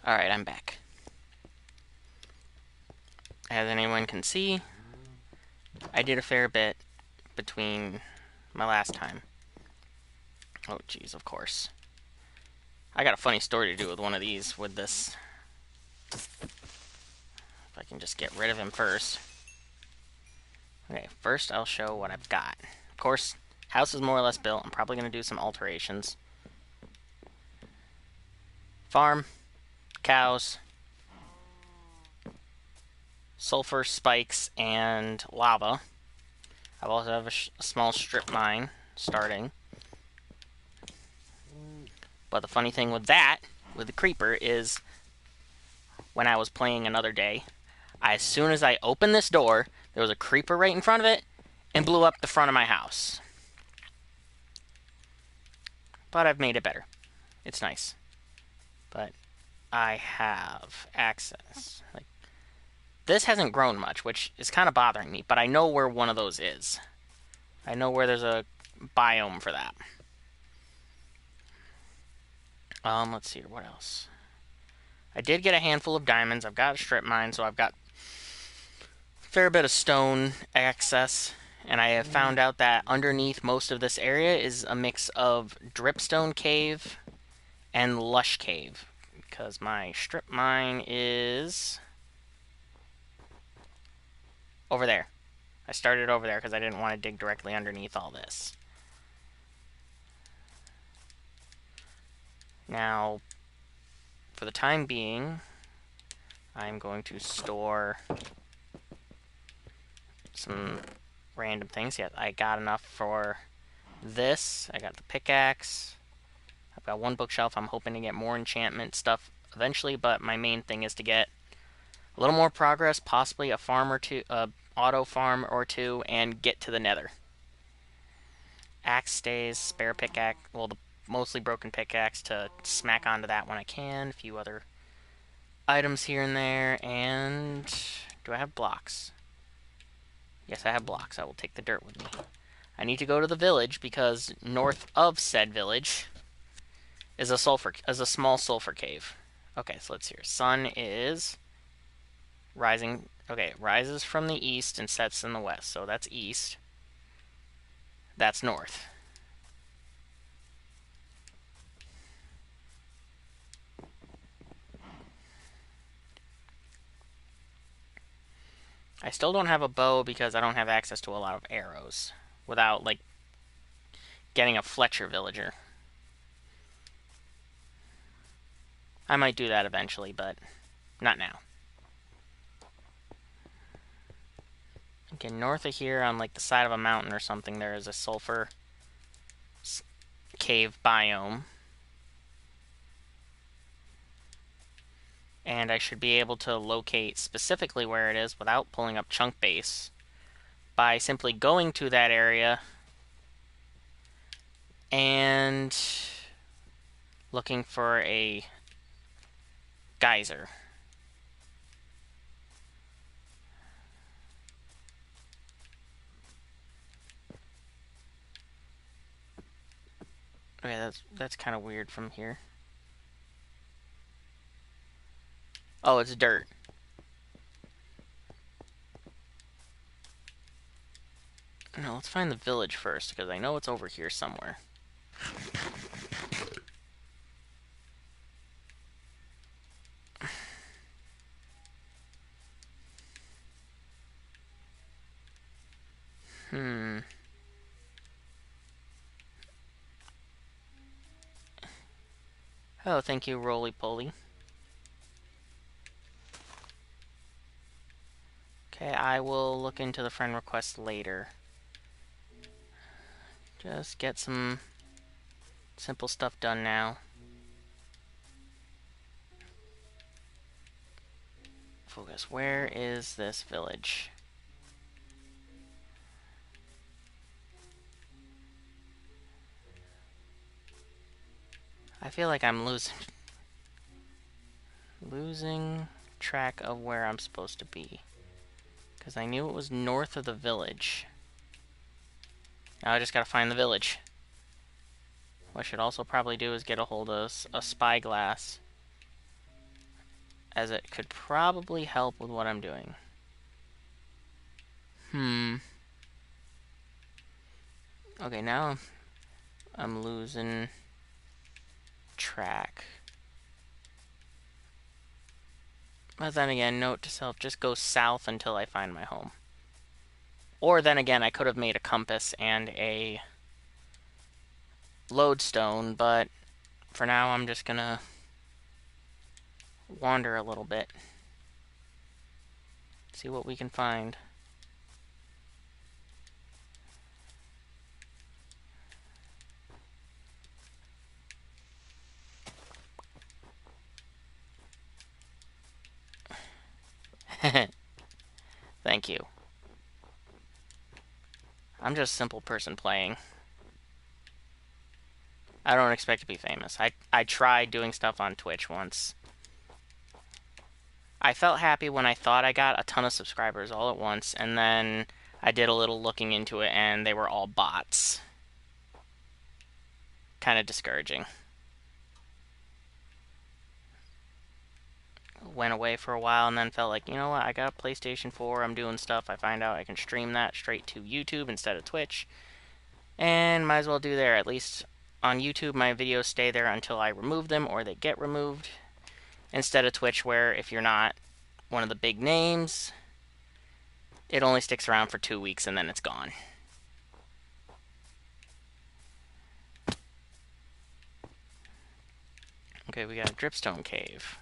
Alright, I'm back. As anyone can see, I did a fair bit between my last time. Oh, jeez, of course. I got a funny story to do with one of these, with this. If I can just get rid of him first. Okay, first I'll show what I've got. Of course, house is more or less built. I'm probably going to do some alterations. Farm, cows, sulfur spikes, and lava. I also have a small strip mine starting. But the funny thing with that, with the creeper, is when I was playing another day, as soon as I opened this door, there was a creeper right in front of it and blew up the front of my house. But I've made it better. It's nice. But I have access. Like, this hasn't grown much, which is kind of bothering me, but I know where one of those is. I know where there's a biome for that. Let's see here, what else? I did get a handful of diamonds. I've got a strip mine, so I've got a fair bit of stone access. And I have found out that underneath most of this area is a mix of dripstone cave and lush cave. Because my strip mine is over there. I started over there because I didn't want to dig directly underneath all this. Now, for the time being, I'm going to store some random things. Yeah, I got enough for this. I got the pickaxe. I've got one bookshelf. I'm hoping to get more enchantment stuff eventually, but my main thing is to get a little more progress, possibly a farm or two, auto farm or two, and get to the Nether. Axe stays, spare pickaxe, well, the mostly broken pickaxe to smack onto that when I can. A few other items here and there, and do I have blocks? Yes, I have blocks. I will take the dirt with me. I need to go to the village because north of said village is a small sulfur cave. Okay, so let's hear. Sun is rising. Okay, it rises from the east and sets in the west. So that's east. That's north. I still don't have a bow because I don't have access to a lot of arrows without, like, getting a Fletcher villager. I might do that eventually, but not now. Okay, north of here on, like, the side of a mountain or something, there is a sulfur cave biome. And I should be able to locate specifically where it is without pulling up chunk base by simply going to that area and looking for a geyser. Okay, that's kind of weird from here. Oh, it's dirt. No, let's find the village first, because I know it's over here somewhere. Oh, thank you, Roly Poly. Okay, I will look into the friend request later. Just get some simple stuff done now. Focus. Where is this village? I feel like I'm losing track of where I'm supposed to be. Because I knew it was north of the village. Now I just gotta find the village. What I should also probably do is get a hold of a spyglass. as it could probably help with what I'm doing. Okay, now I'm losing track. But then again, note to self, just go south until I find my home. Or then again, I could have made a compass and a lodestone, but for now I'm just gonna wander a little bit. See what we can find. Thank you. I'm just a simple person playing. I don't expect to be famous. I tried doing stuff on Twitch once. I felt happy when I thought I got a ton of subscribers all at once, and then I did a little looking into it, and they were all bots. Kind of discouraging. Went away for a while and then felt like, you know what, I got a PlayStation 4, I'm doing stuff. I find out I can stream that straight to YouTube instead of Twitch. And might as well do there. At least on YouTube, my videos stay there until I remove them or they get removed. Instead of Twitch, where if you're not one of the big names, it only sticks around for 2 weeks and then it's gone. Okay, we got a dripstone cave.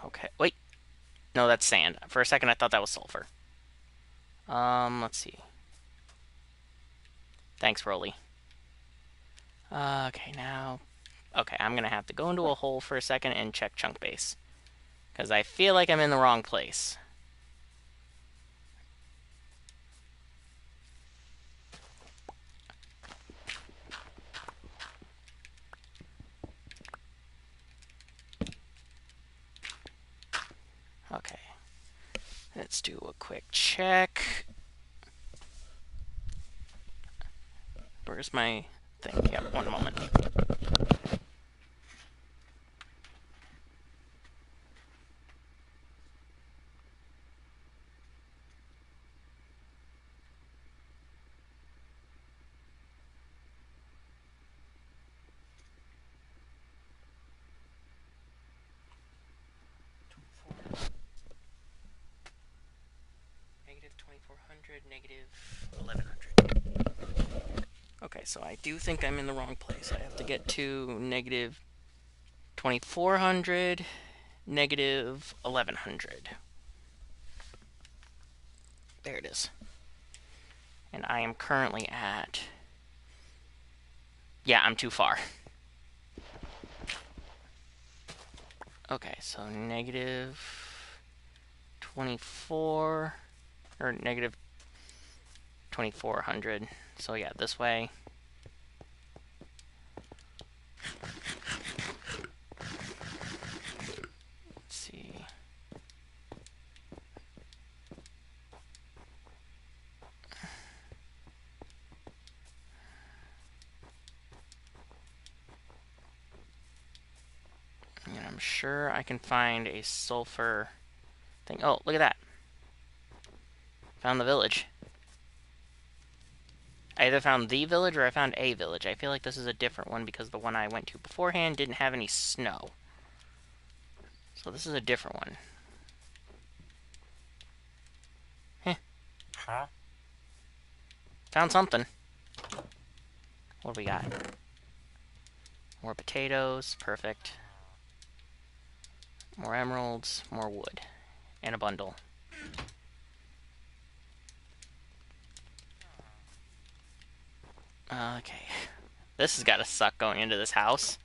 Okay, wait. No, that's sand. For a second, I thought that was sulfur. Let's see. Thanks, Rolly. Okay, now... Okay, I'm gonna have to go into a hole for a second and check chunk base. Because I feel like I'm in the wrong place. Okay. Let's do a quick check. Where's my thing? Yep, one moment. Negative 2400, negative 1100. Okay, so I do think I'm in the wrong place. I have to get to negative 2400, negative 1100. There it is. And I am currently at... Yeah, I'm too far. Okay, so negative 24... Or negative 2400. So yeah, this way. Let's see. And I'm sure I can find a sulfur thing. Oh, look at that. Found the village. I either found the village or I found a village. I feel like this is a different one because the one I went to beforehand didn't have any snow. So this is a different one. Heh. Huh? Found something. What do we got? More potatoes. Perfect. More emeralds. More wood. And a bundle. Okay. This has got to suck going into this house.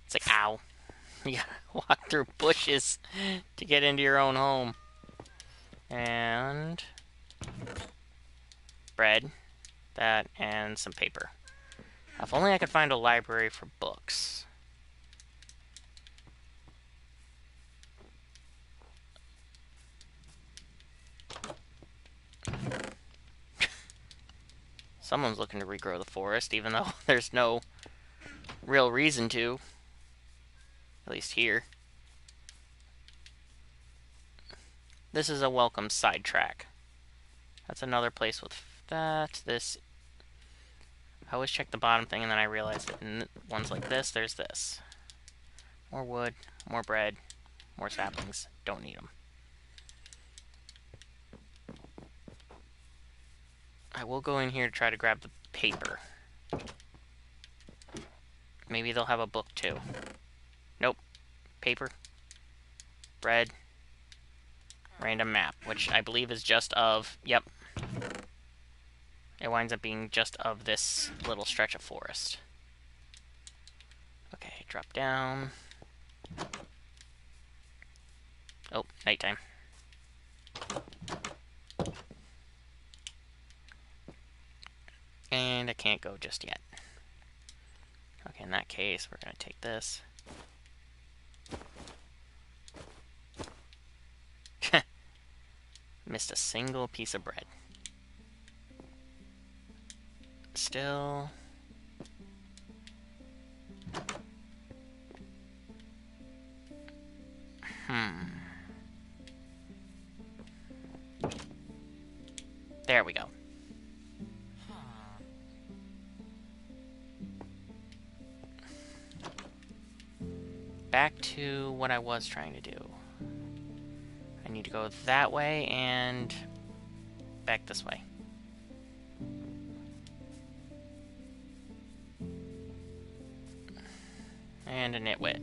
It's like, ow. You gotta walk through bushes to get into your own home. And... bread. That, and some paper. If only I could find a library for books. Someone's looking to regrow the forest, even though there's no real reason to. At least here. This is a welcome sidetrack. That's another place with that. This. I always check the bottom thing and then I realize that in ones like this, there's this. More wood, more bread, more saplings. Don't need them. I will go in here to try to grab the paper. Maybe they'll have a book too. Nope. Paper. Bread. Random map, which I believe is just of... Yep. It winds up being just of this little stretch of forest. Okay, drop down. Oh, nighttime. And I can't go just yet. Okay, in that case, we're going to take this. Missed a single piece of bread. Still... There we go. Back to what I was trying to do. I need to go that way and back this way. And a nitwit.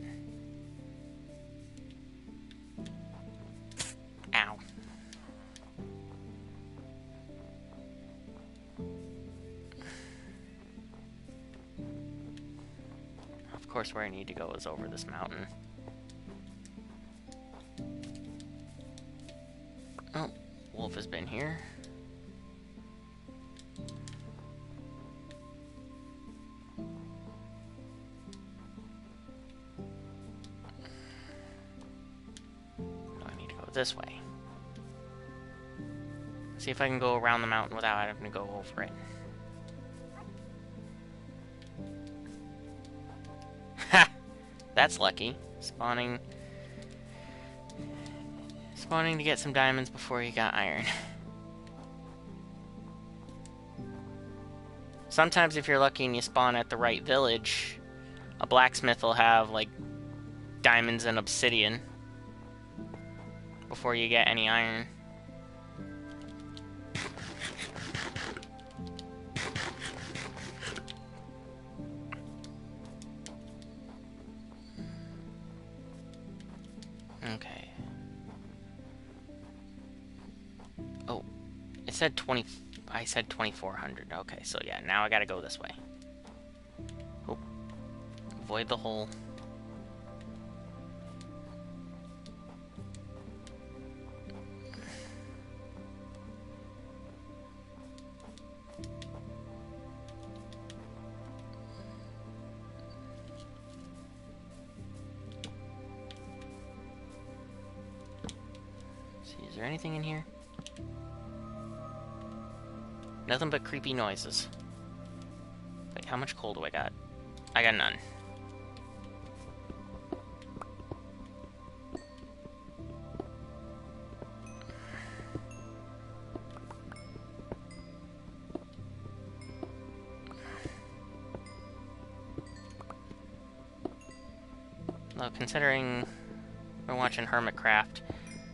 Ow. Of course, where I need to go is over this mountain. Oh, wolf has been here. I need to go this way. See if I can go around the mountain without having to go over it. Ha! That's lucky. Spawning to get some diamonds before you got iron. Sometimes if you're lucky and you spawn at the right village, a blacksmith will have, like, diamonds and obsidian before you get any iron. Okay. Oh, it said 20... I said 2,400. Okay, so yeah, now I gotta go this way. Oh. Avoid the hole. See, is there anything in here? Nothing but creepy noises. Wait, how much coal do I got? I got none. Well, considering we're watching Hermitcraft,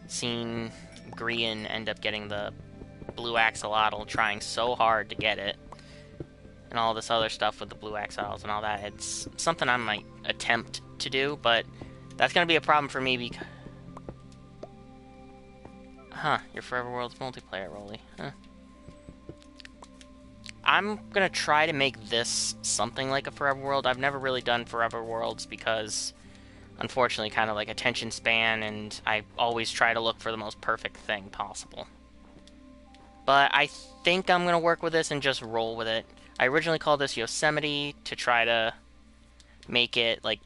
seeing Grian end up getting the blue axolotl, trying so hard to get it, and all this other stuff with the blue axolotls and all that, it's something I might attempt to do, but that's going to be a problem for me because... Huh, your Forever World's multiplayer, Rolly. Huh. I'm going to try to make this something like a Forever World. I've never really done Forever Worlds because, unfortunately, kind of like attention span, and I always try to look for the most perfect thing possible. But I think I'm going to work with this and just roll with it. I originally called this Yosemite to try to make it like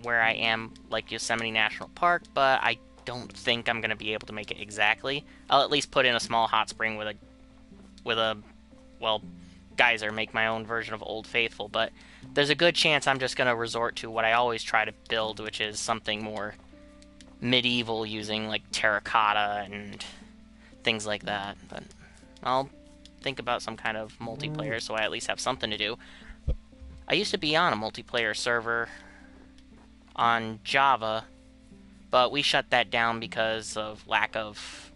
where I am, like Yosemite National Park, but I don't think I'm going to be able to make it exactly. I'll at least put in a small hot spring with a well, geyser, make my own version of Old Faithful, but there's a good chance I'm just going to resort to what I always try to build, which is something more medieval using like terracotta and things like that. But I'll think about some kind of multiplayer so I at least have something to do. I used to be on a multiplayer server on Java, but we shut that down because of lack of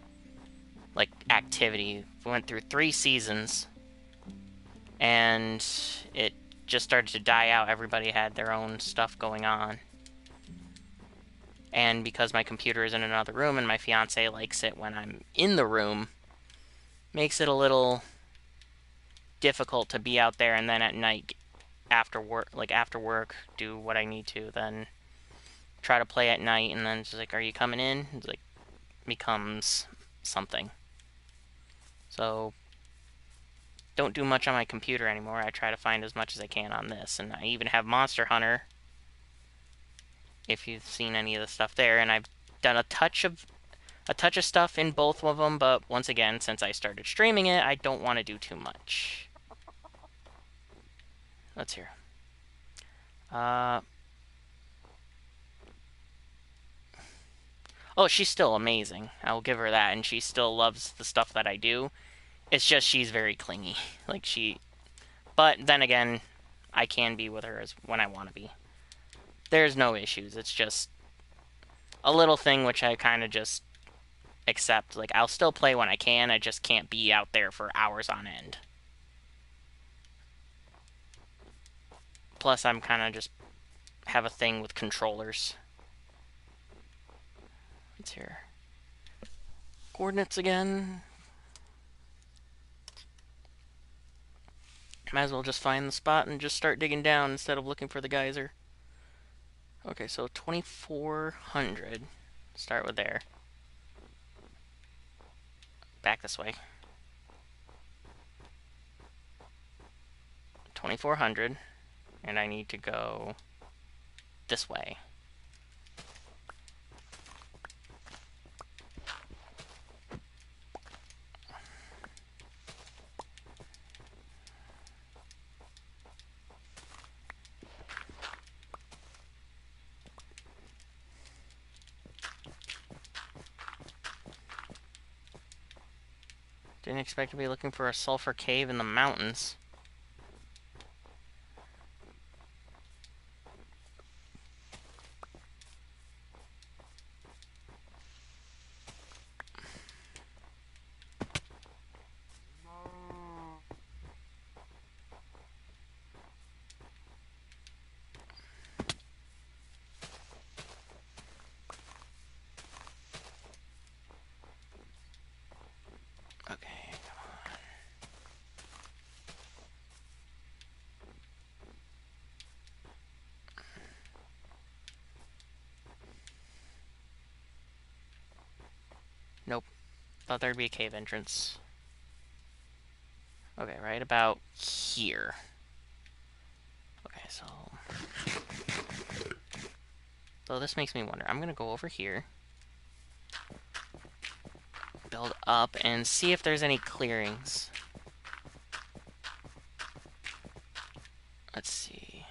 like activity. We went through 3 seasons and it just started to die out. Everybody had their own stuff going on. And because my computer is in another room and my fiance likes it when I'm in the room, makes it a little difficult to be out there and then at night after work, do what I need to, then try to play at night, and then it's like, are you coming in? It's like, becomes something. So, don't do much on my computer anymore. I try to find as much as I can on this, and I even have Monster Hunter, if you've seen any of the stuff there, and I've done a touch of stuff in both of them, but once again, since I started streaming it, I don't want to do too much. Let's hear. Oh, she's still amazing. I'll give her that, and she still loves the stuff that I do. It's just she's very clingy. But then again, I can be with her as when I want to be. There's no issues. It's just a little thing which I kind of just accept. Like, I'll still play when I can, I just can't be out there for hours on end. Plus, I'm kind of just have a thing with controllers. Let's hear. Coordinates again. Might as well just find the spot and just start digging down instead of looking for the geyser. Okay, so 2400. Start with there. Back this way. 2400. And I need to go this way. Didn't expect to be looking for a sulfur cave in the mountains. Okay, come on. Nope. Thought there'd be a cave entrance. Okay, right about here. Okay, so this makes me wonder. I'm gonna go over here, build up, and see if there's any clearings. Let's see.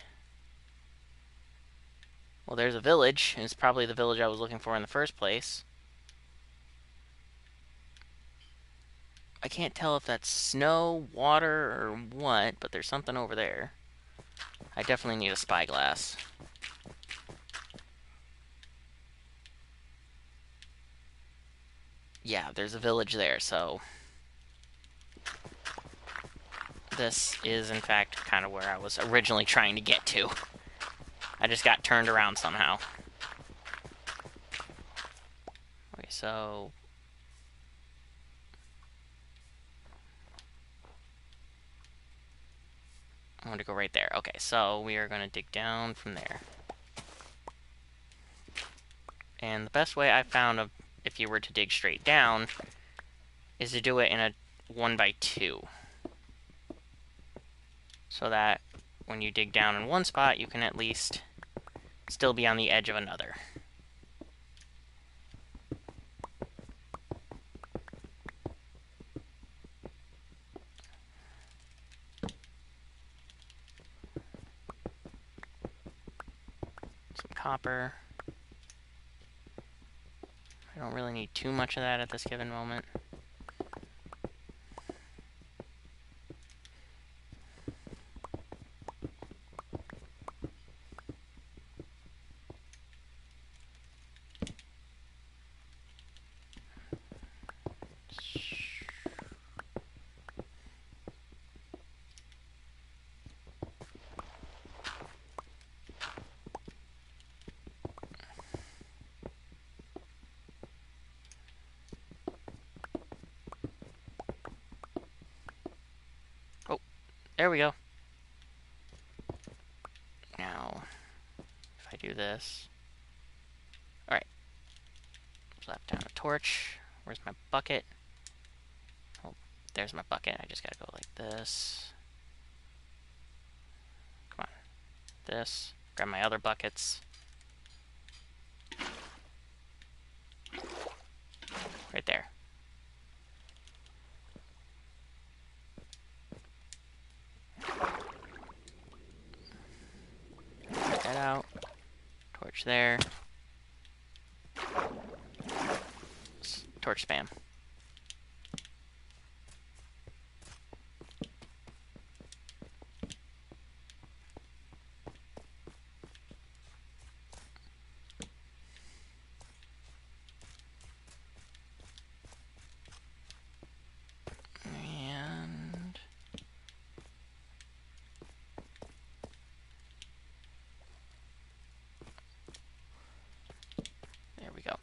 Well, there's a village. It's probably the village I was looking for in the first place. I can't tell if that's snow, water, or what, but there's something over there. I definitely need a spyglass. Yeah, there's a village there, so this is, in fact, kind of where I was originally trying to get to. I just got turned around somehow. Okay, so I want to go right there. Okay, so we are going to dig down from there. And the best way I found of if you were to dig straight down is to do it in a 1x2. So that when you dig down in one spot, you can at least still be on the edge of another. copper. I don't really need too much of that at this given moment. Oh, there we go. Now, if I do this... Alright. Slap down a torch. Where's my bucket? Oh, there's my bucket. I just gotta go like this. Come on. This. Grab my other buckets. Right there. Get that out. Torch there. Torch spam. And... there we go.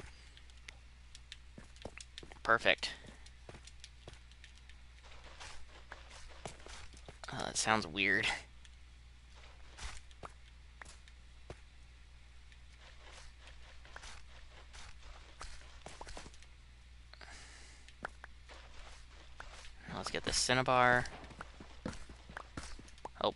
Perfect. That sounds weird. Now let's get this cinnabar. Oh.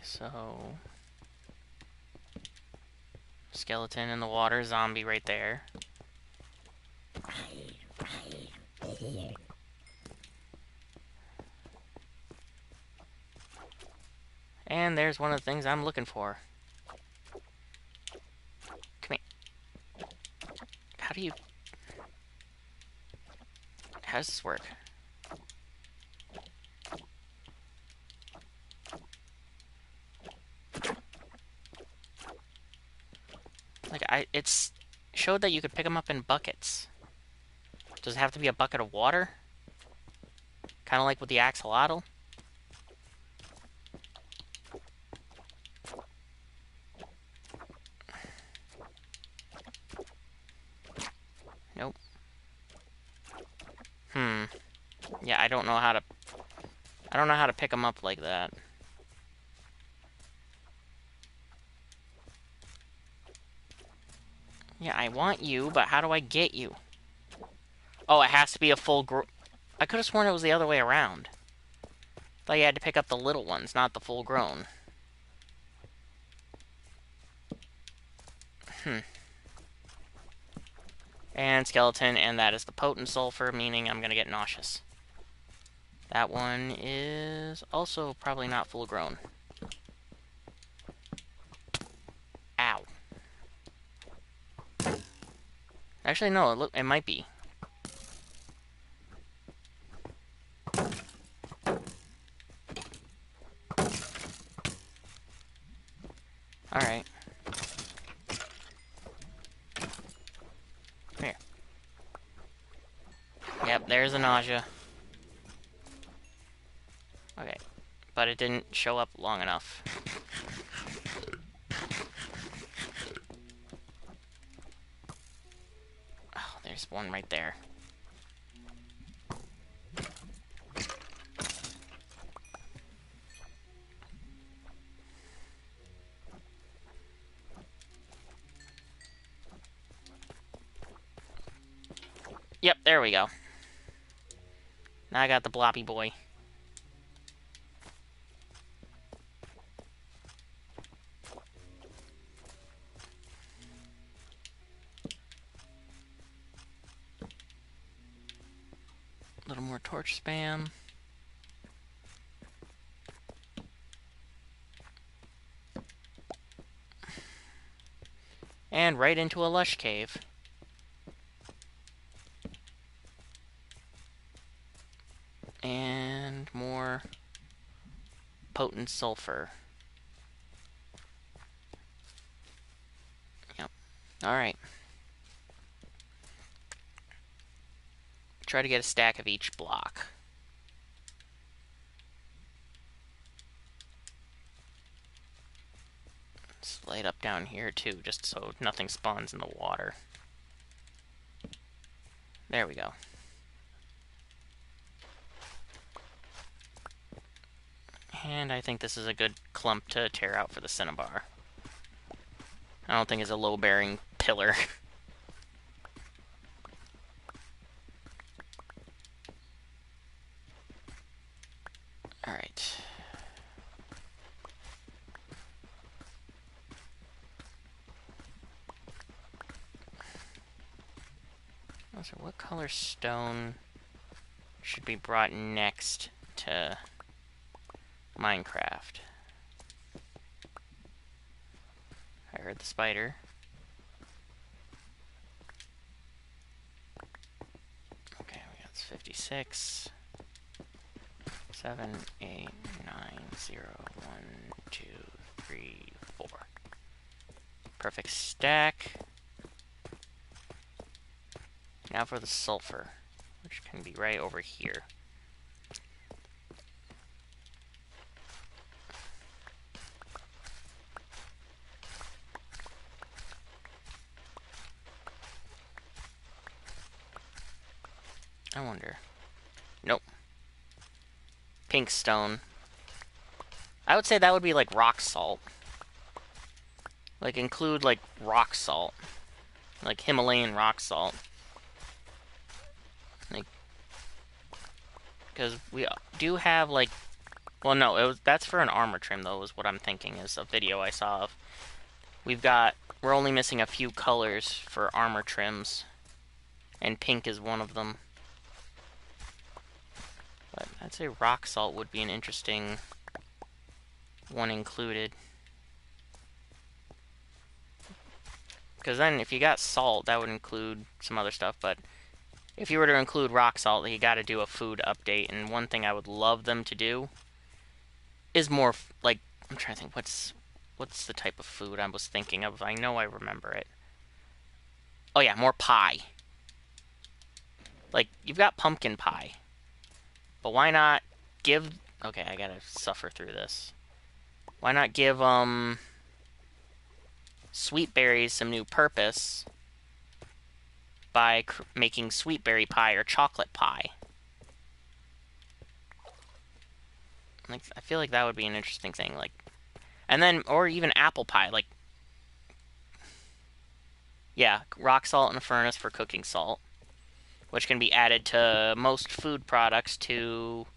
So, skeleton in the water, zombie right there. And there's one of the things I'm looking for. Come here. How does this work? Like, it's showed that you could pick them up in buckets. Does it have to be a bucket of water? Kind of like with the axolotl? Nope. Yeah, I don't know how to pick them up like that. Yeah, I want you, but how do I get you? Oh, it has to be a full I could have sworn it was the other way around. Thought you had to pick up the little ones, not the full grown. And skeleton, and that is the potent sulfur, meaning I'm gonna get nauseous. That one is also probably not full grown. Ow. Actually, no, it might be. Alright. Here. Yep, there's a nausea. Okay. But it didn't show up long enough. Oh, there's one right there. Yep, there we go. Now I got the bloppy boy. A little more torch spam. And right into a lush cave. And more potent sulfur. Yep. Alright. Try to get a stack of each block. Let's light up down here too, just so nothing spawns in the water. There we go. And I think this is a good clump to tear out for the cinnabar. I don't think it's a low-bearing pillar. Alright. So what color stone should be brought next to Minecraft? I heard the spider. Okay, we got 56. 7, 8, 9, 0, 1, 2, 3, 4. Perfect stack. Now for the sulfur, which can be right over here. I wonder. Nope. Pink stone. I would say that would be like rock salt. Like include like rock salt. Like Himalayan rock salt. Like, because we do have like, well no, that's for an armor trim though, is what I'm thinking, is a video I saw of. We're only missing a few colors for armor trims. And pink is one of them. But I'd say rock salt would be an interesting one included. Because then if you got salt, that would include some other stuff, but if you were to include rock salt, you got to do a food update, and one thing I would love them to do is more, like, I'm trying to think, what's the type of food I was thinking of? I know I remember it. Oh yeah, more pie. Like, you've got pumpkin pie. But why not give... Okay, I gotta suffer through this. Why not give, sweet berries some new purpose by making sweet berry pie or chocolate pie? Like, I feel like that would be an interesting thing, like... And then, or even apple pie, like... Yeah, rock salt in a furnace for cooking salt, which can be added to most food products to...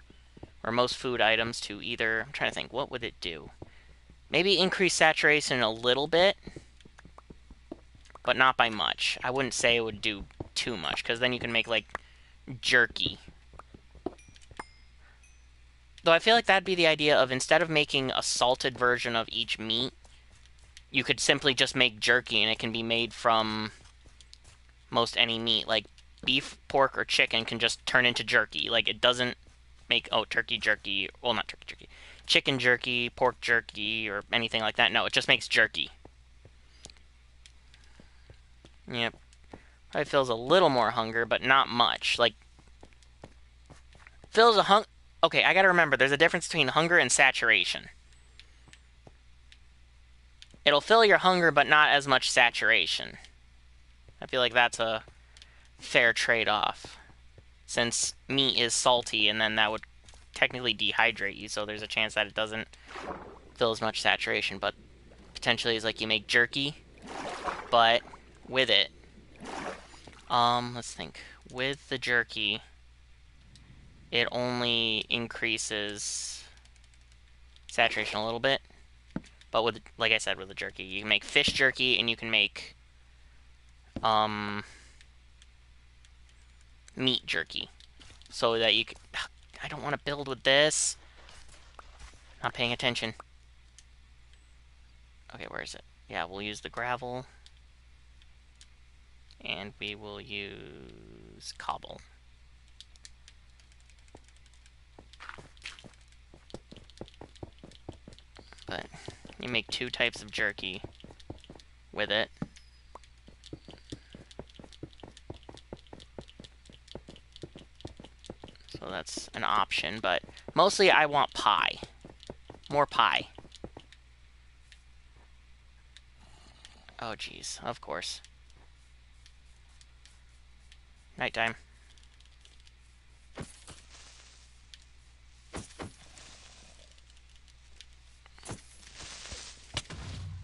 Or most food items to either... I'm trying to think, what would it do? Maybe increase saturation a little bit, but not by much. I wouldn't say it would do too much, because then you can make, like, jerky. Though I feel like that'd be the idea of, instead of making a salted version of each meat, you could simply just make jerky, and it can be made from most any meat. Like, beef, pork, or chicken can just turn into jerky. Like, it doesn't make, oh, turkey jerky, well, not turkey jerky, chicken jerky, pork jerky, or anything like that. No, it just makes jerky. Yep. Probably feels a little more hunger, but not much. Like, feels a okay, I gotta remember, there's a difference between hunger and saturation. It'll fill your hunger, but not as much saturation. I feel like that's a fair trade-off. Since meat is salty, and then that would technically dehydrate you, so there's a chance that it doesn't fill as much saturation. But potentially it's like you make jerky, but with it, let's think. With the jerky, it only increases saturation a little bit. But with, like I said, with the jerky, you can make fish jerky and you can make meat jerky. So that you can... I don't want to build with this. Not paying attention. Okay, where is it? Yeah, we'll use the gravel. And we will use cobble. But you make 2 types of jerky with it. So that's an option, but mostly I want pie. More pie. Oh, jeez. Of course. Nighttime.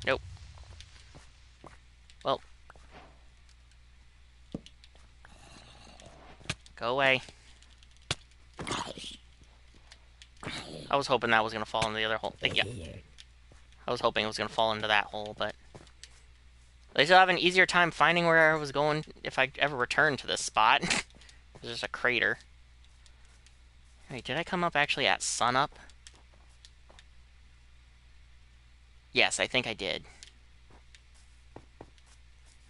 Nope. Well. Go away. I was hoping that was going to fall into the other hole. Yeah. I was hoping it was going to fall into that hole, but... At least I'll have an easier time finding where I was going if I ever return to this spot. There's just a crater. Wait, did I come up actually at sunup? Yes, I think I did.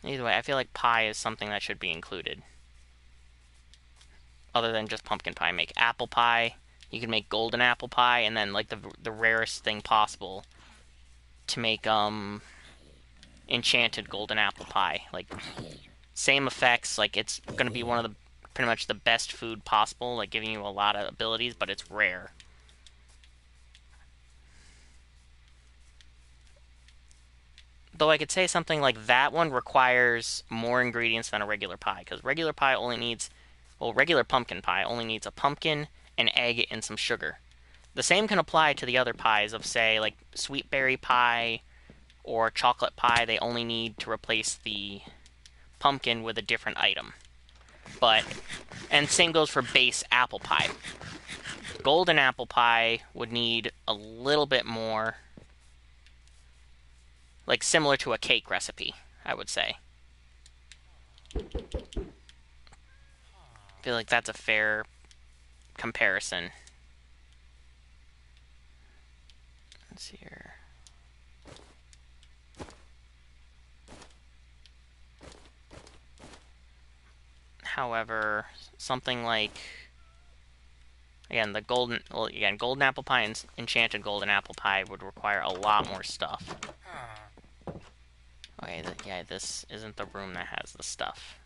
Either way, I feel like pie is something that should be included. Other than just pumpkin pie. Make apple pie. You can make golden apple pie, and then, like, the rarest thing possible to make, enchanted golden apple pie. Like, same effects, like, it's gonna be one of the, pretty much the best food possible, like, giving you a lot of abilities, but it's rare. Though I could say something like that one requires more ingredients than a regular pie, because regular pie only needs, well, regular pumpkin pie only needs a pumpkin, an egg, and some sugar. The same can apply to the other pies of, say, like, sweet berry pie or chocolate pie. They only need to replace the pumpkin with a different item. But, and same goes for base apple pie. Golden apple pie would need a little bit more, like similar to a cake recipe, I would say. I feel like that's a fair comparison. Let's see here. However, something like, again, the golden, well, again, golden apple pie and enchanted golden apple pie would require a lot more stuff. Okay, yeah, this isn't the room that has the stuff.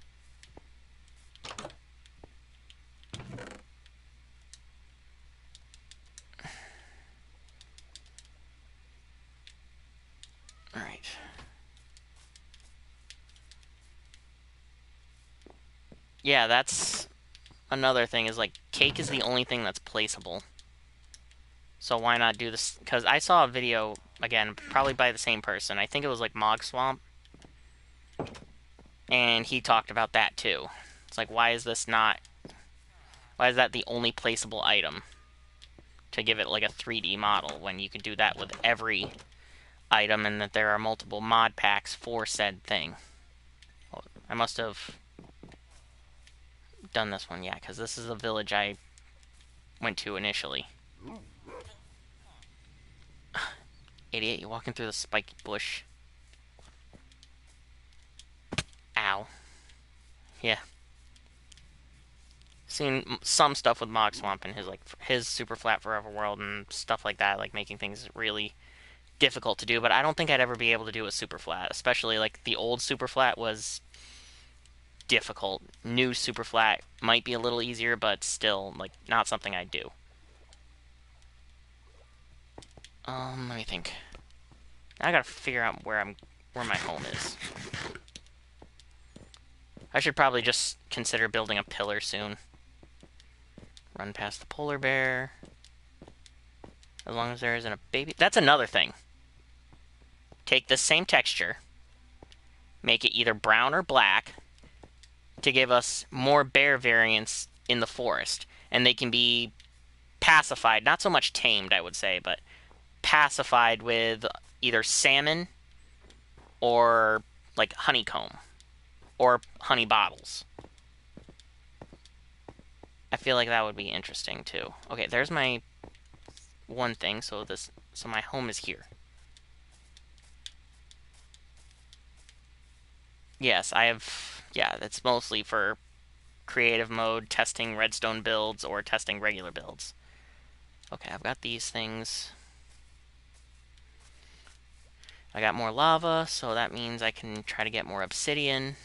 Alright. Yeah, that's another thing, is like, cake is the only thing that's placeable. So why not do this? Because I saw a video, again, probably by the same person. I think it was like Mog Swamp. And he talked about that too. It's like, why is this not... Why is that the only placeable item? To give it like a 3D model, when you can do that with every item, and that there are multiple mod packs for said thing. Well, I must have done this one, yeah, because this is the village I went to initially. Idiot, you're walking through the spiky bush. Ow. Yeah. Seen some stuff with Mog Swamp and his, like, his Super Flat Forever World and stuff like that, like making things really difficult to do, but I don't think I'd ever be able to do a Super Flat, especially like the old Super Flat was difficult. New Super Flat might be a little easier, but still, like, not something I'd do. Let me think. I gotta figure out where my home is. I should probably just consider building a pillar soon. Run past the polar bear. As long as there isn't a baby. That's another thing. Take this same texture, make it either brown or black, to give us more bear variants in the forest. and they can be pacified, not so much tamed, I would say, but pacified with either salmon or like honeycomb or honey bottles. I feel like that would be interesting too. Okay, there's my one thing. So my home is here. Yes, I have. Yeah, that's mostly for creative mode, testing redstone builds or testing regular builds. Okay, I've got these things. I got more lava, so that means I can try to get more obsidian.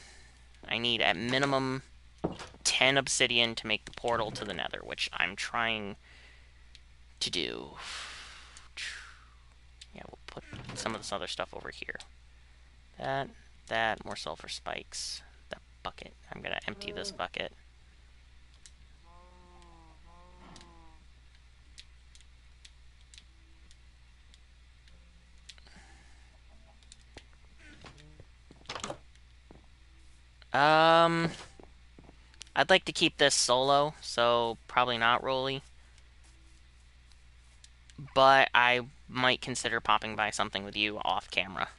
I need at minimum 10 obsidian to make the portal to the Nether, which I'm trying to do. Yeah, we'll put some of this other stuff over here. That, more sulfur spikes. That bucket. I'm gonna empty this bucket. I'd like to keep this solo, so probably not Rolly. But I might consider popping by something with you off camera.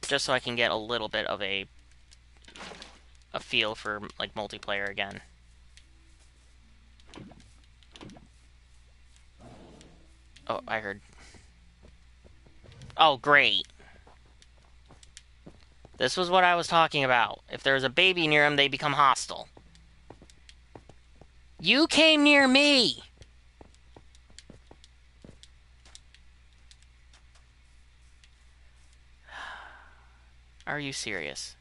Just so I can get a little bit of a feel for, like, multiplayer again. Oh, I heard. Oh, great. This was what I was talking about. If there's a baby near them, they become hostile. You came near me! Are you serious?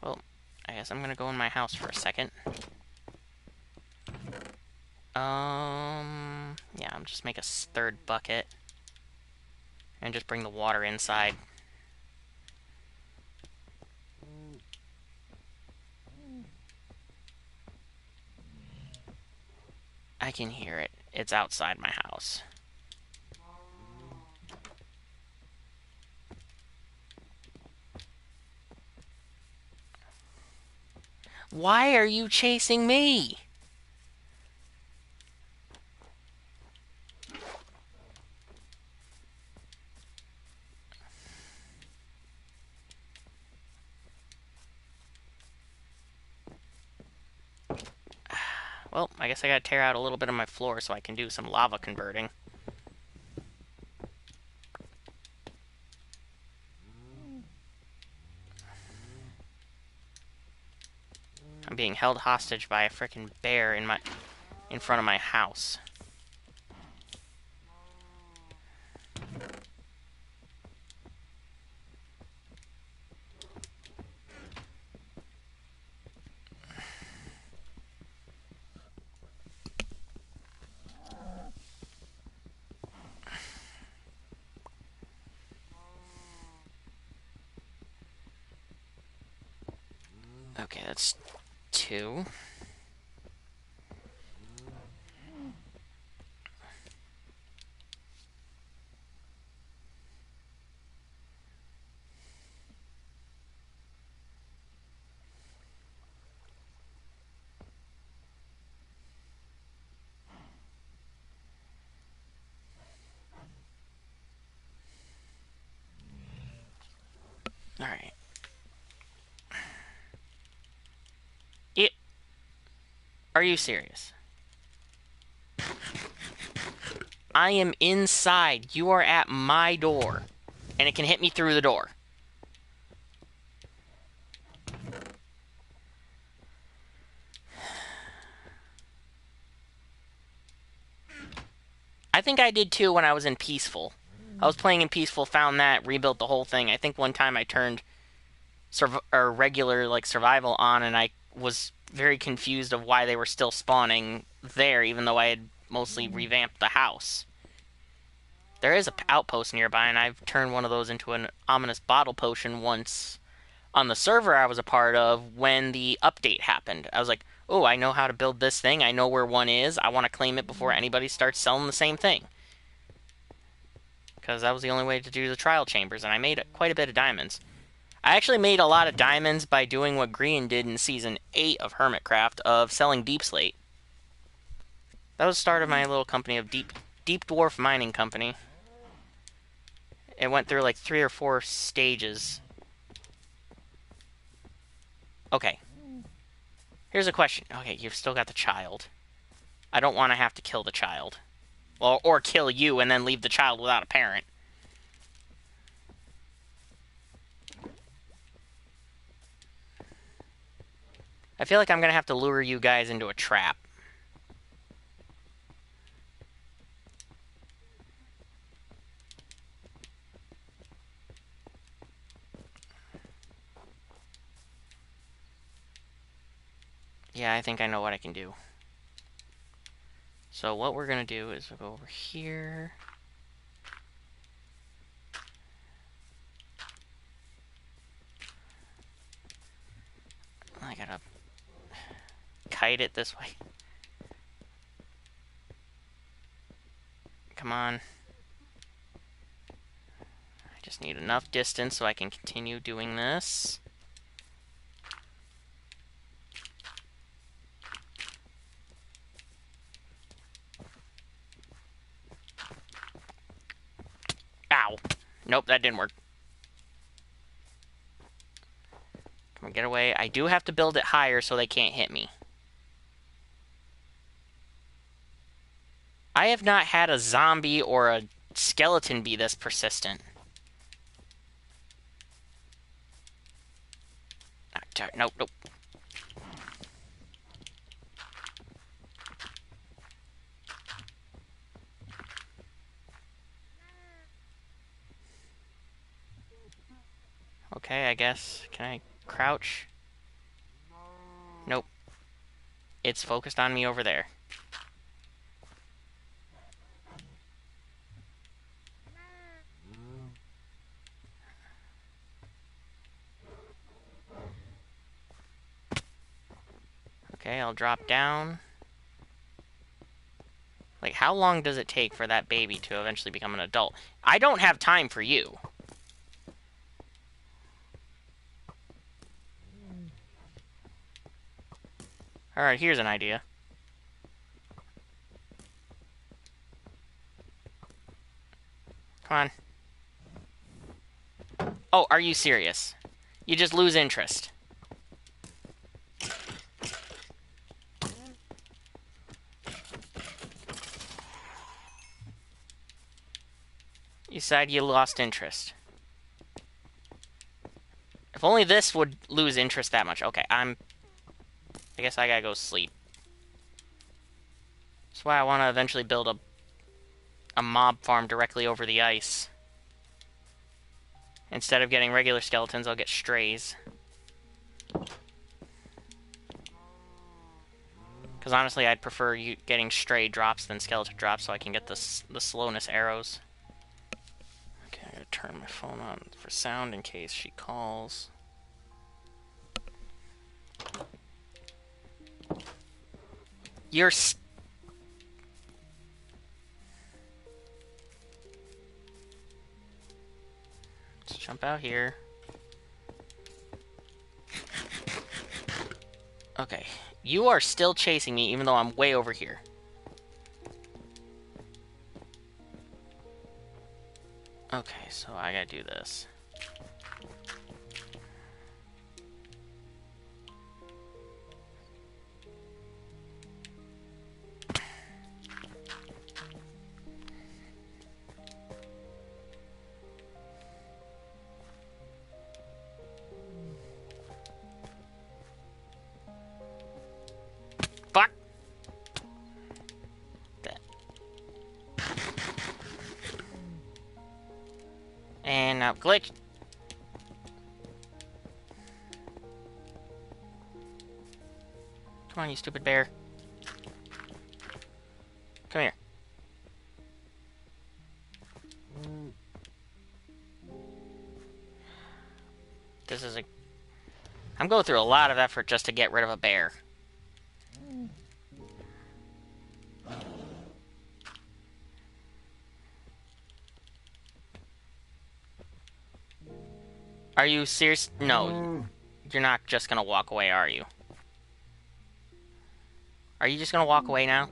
Well, I guess I'm gonna go in my house for a second. Yeah, I'm just make a third bucket. And just bring the water inside. I can hear it. It's outside my house. Why are you chasing me? Well, I guess I gotta tear out a little bit of my floor so I can do some lava converting. I'm being held hostage by a frickin' bear in front of my house. Okay, that's 2. Alright. Are you serious? I am inside. You are at my door. And it can hit me through the door. I think I did too when I was in Peaceful. I was playing in Peaceful, found that, rebuilt the whole thing. I think one time I turned regular like survival on, and I was very confused of why they were still spawning there, even though I had mostly revamped the house. There is an outpost nearby, and I've turned one of those into an ominous bottle potion once on the server I was a part of when the update happened. I was like, oh, I know how to build this thing. I know where one is. I want to claim it before anybody starts selling the same thing. because that was the only way to do the trial chambers, and I made quite a bit of diamonds. I actually made a lot of diamonds by doing what Grian did in Season 8 of Hermitcraft, of selling deep slate. That was the start of my little company of deep dwarf mining company. It went through like 3 or 4 stages. Okay. Here's a question. Okay, you've still got the child. I don't want to have to kill the child. Or kill you and then leave the child without a parent. I feel like I'm going to have to lure you guys into a trap. Yeah, I think I know what I can do. So what we're going to do is we'll go over here. I gotta kite it this way. Come on. I just need enough distance so I can continue doing this. Ow. Nope, that didn't work. Come on, get away. I do have to build it higher so they can't hit me. I have not had a zombie or a skeleton be this persistent. Nope, nope. Okay, I guess. Can I crouch? Nope. It's focused on me over there. Okay, I'll drop down. Like, how long does it take for that baby to eventually become an adult? I don't have time for you. Alright, here's an idea. Come on. Oh, are you serious? You just lose interest. You said you lost interest. If only this would lose interest that much. Okay, I guess I gotta go sleep. That's why I want to eventually build a mob farm directly over the ice. Instead of getting regular skeletons, I'll get strays. Because honestly, I'd prefer you getting stray drops than skeleton drops so I can get the slowness arrows. Okay, I gotta turn my phone on for sound in case she calls. You're Let's jump out here. Okay. You are still chasing me even though I'm way over here. Okay, so I gotta do this. Fuck! And now glitch. Come on, you stupid bear. Come here. This is I'm going through a lot of effort just to get rid of a bear. Are you serious? No, you're not just gonna walk away, are you? Are you just gonna walk away now?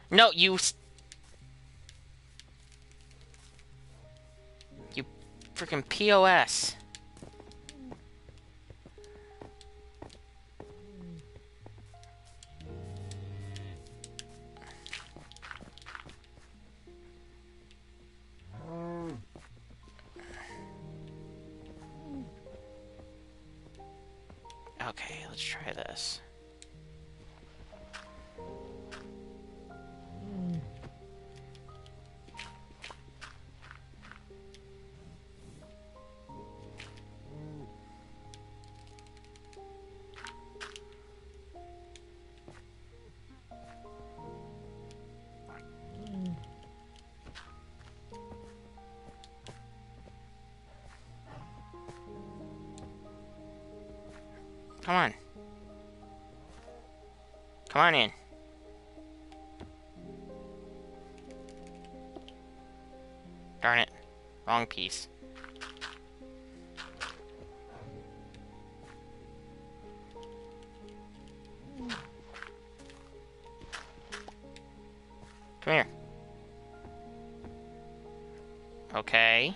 No, you freaking POS. Okay, let's try this. Come on. Come on in. Darn it. Wrong piece. Come here. Okay.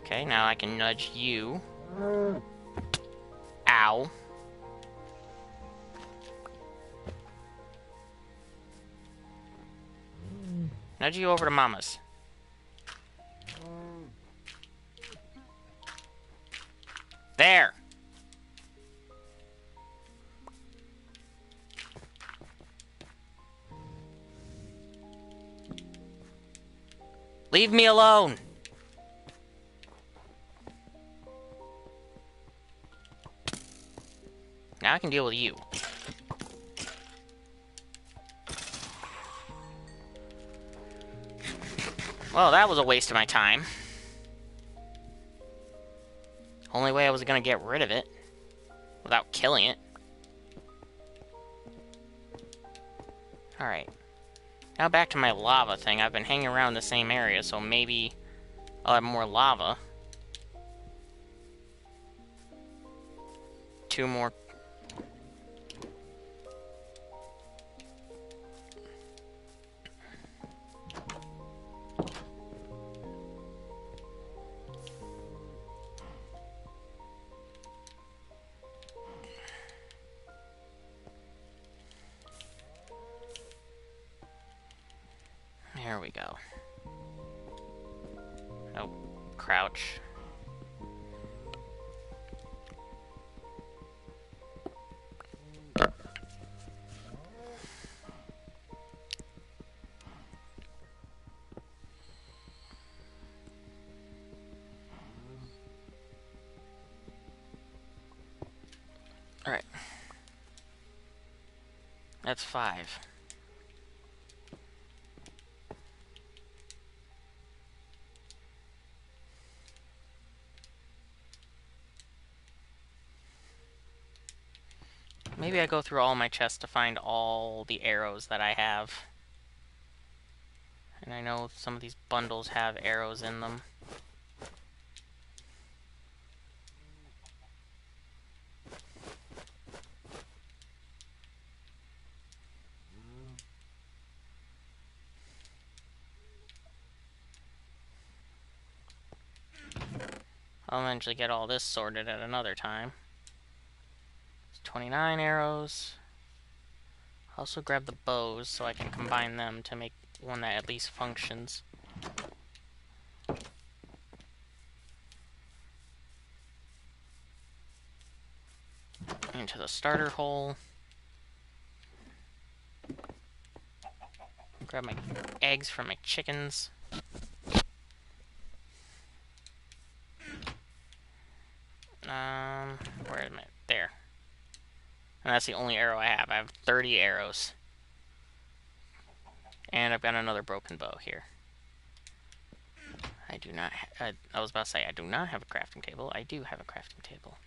Okay, now I can nudge you. Ow. Nudge you over to Mama's. There! Leave me alone! Now I can deal with you. Well, that was a waste of my time. Only way I was gonna get rid of it. Without killing it. Alright. Now back to my lava thing. I've been hanging around the same area, so maybe I'll have more lava. 2 more. There we go. Oh, crouch. Alright. That's 5. Maybe I go through all my chests to find all the arrows that I have. And I know some of these bundles have arrows in them. I'll eventually get all this sorted at another time. It's 29 arrows. I'll also grab the bows so I can combine them to make one that at least functions. Into the starter hole. grab my eggs from my chickens. Where am I? There. And that's the only arrow I have. I have 30 arrows. And I've got another broken bow here. I do not... I was about to say, I do not have a crafting table. I do have a crafting table.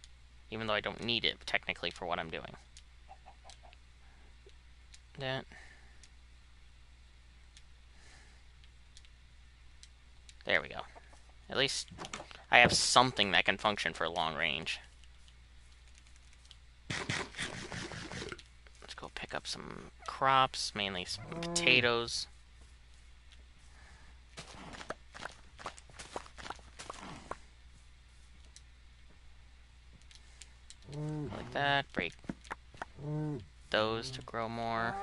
Even though I don't need it, technically, for what I'm doing. That. There we go. At least I have something that can function for long range. Let's go pick up some crops, mainly some potatoes. Like that. Break those to grow more.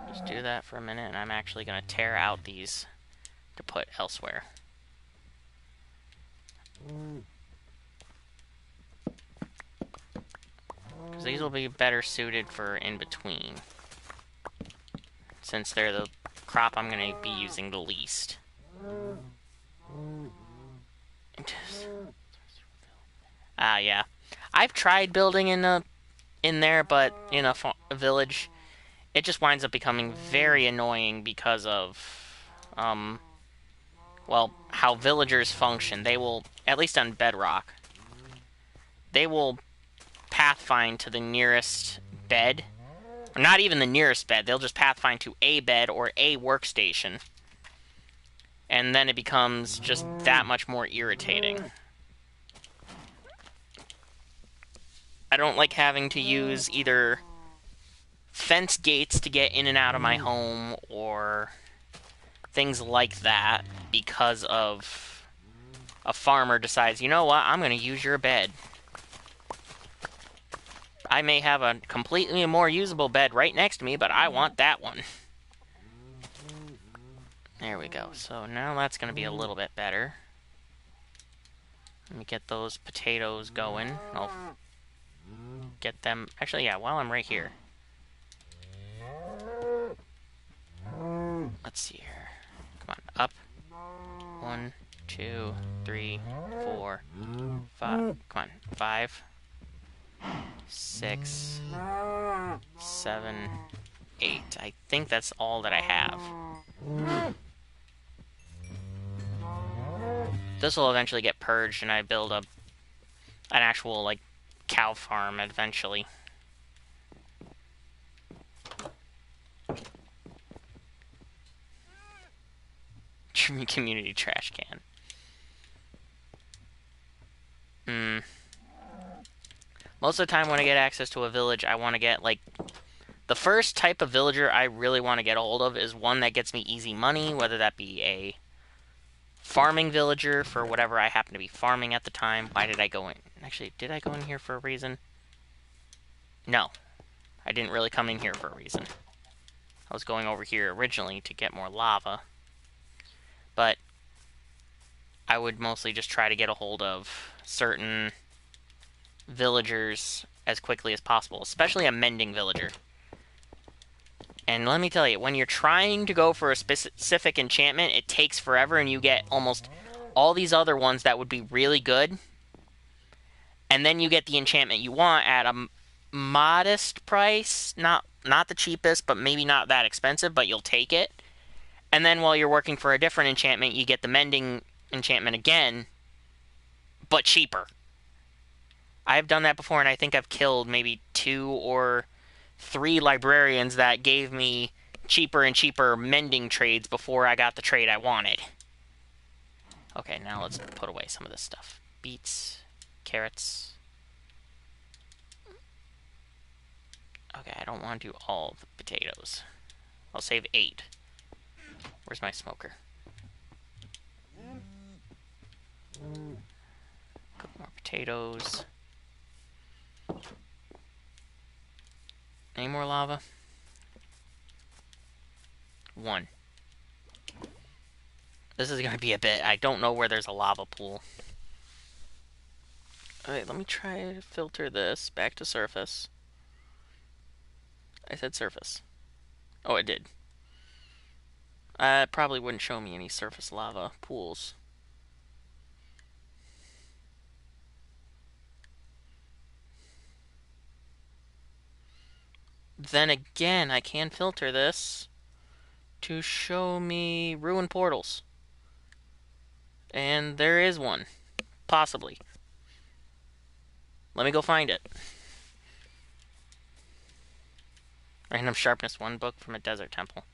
Just do that for a minute, and I'm actually going to tear out these to put elsewhere. Because these will be better suited for in between, since they're the crop I'm going to be using the least. Yeah. I've tried building in there, but in a village, it just winds up becoming very annoying because of, well, how villagers function. They will, at least on Bedrock, they will pathfind to the nearest bed. Or not even the nearest bed. They'll just pathfind to a bed or a workstation. And then it becomes just that much more irritating. I don't like having to use either fence gates to get in and out of my home or things like that because of a farmer decides, you know what, I'm going to use your bed. I may have a completely more usable bed right next to me, but I want that one. There we go. So now that's going to be a little bit better. Let me get those potatoes going. I'll get them... Actually, yeah, while I'm right here. Let's see here. Come on, up. 1, 2, 3, 4, 5. Come on, 5, 6, 7, 8. I think that's all that I have. This will eventually get purged, and I build an actual, like, cow farm eventually. Community trash can. Most of the time when I get access to a village, I want to get, like... The first type of villager I really want to get a hold of is one that gets me easy money, whether that be a farming villager for whatever I happen to be farming at the time. Why did I go in? Actually, did I go in here for a reason? No. I didn't really come in here for a reason. I was going over here originally to get more lava. But I would mostly just try to get a hold of certain villagers as quickly as possible, especially a mending villager. And let me tell you, when you're trying to go for a specific enchantment, it takes forever, and you get almost all these other ones that would be really good. And then you get the enchantment you want at a modest price. Not the cheapest, but maybe not that expensive, but you'll take it. And then while you're working for a different enchantment, you get the mending enchantment again, but cheaper. I've done that before, and I think I've killed maybe 2 or 3 librarians that gave me cheaper and cheaper mending trades before I got the trade I wanted. Okay, now let's put away some of this stuff. Beets, carrots. Okay, I don't want to do all the potatoes. I'll save 8. Where's my smoker? Cook more potatoes. Any more lava? 1. This is gonna be a bit. I don't know where there's a lava pool. Alright, let me try to filter this back to surface. I said surface. Oh, it did. It probably wouldn't show me any surface lava pools. Then again, I can filter this to show me ruined portals. And there is one. Possibly. Let me go find it. Random Sharpness 1 book from a desert temple.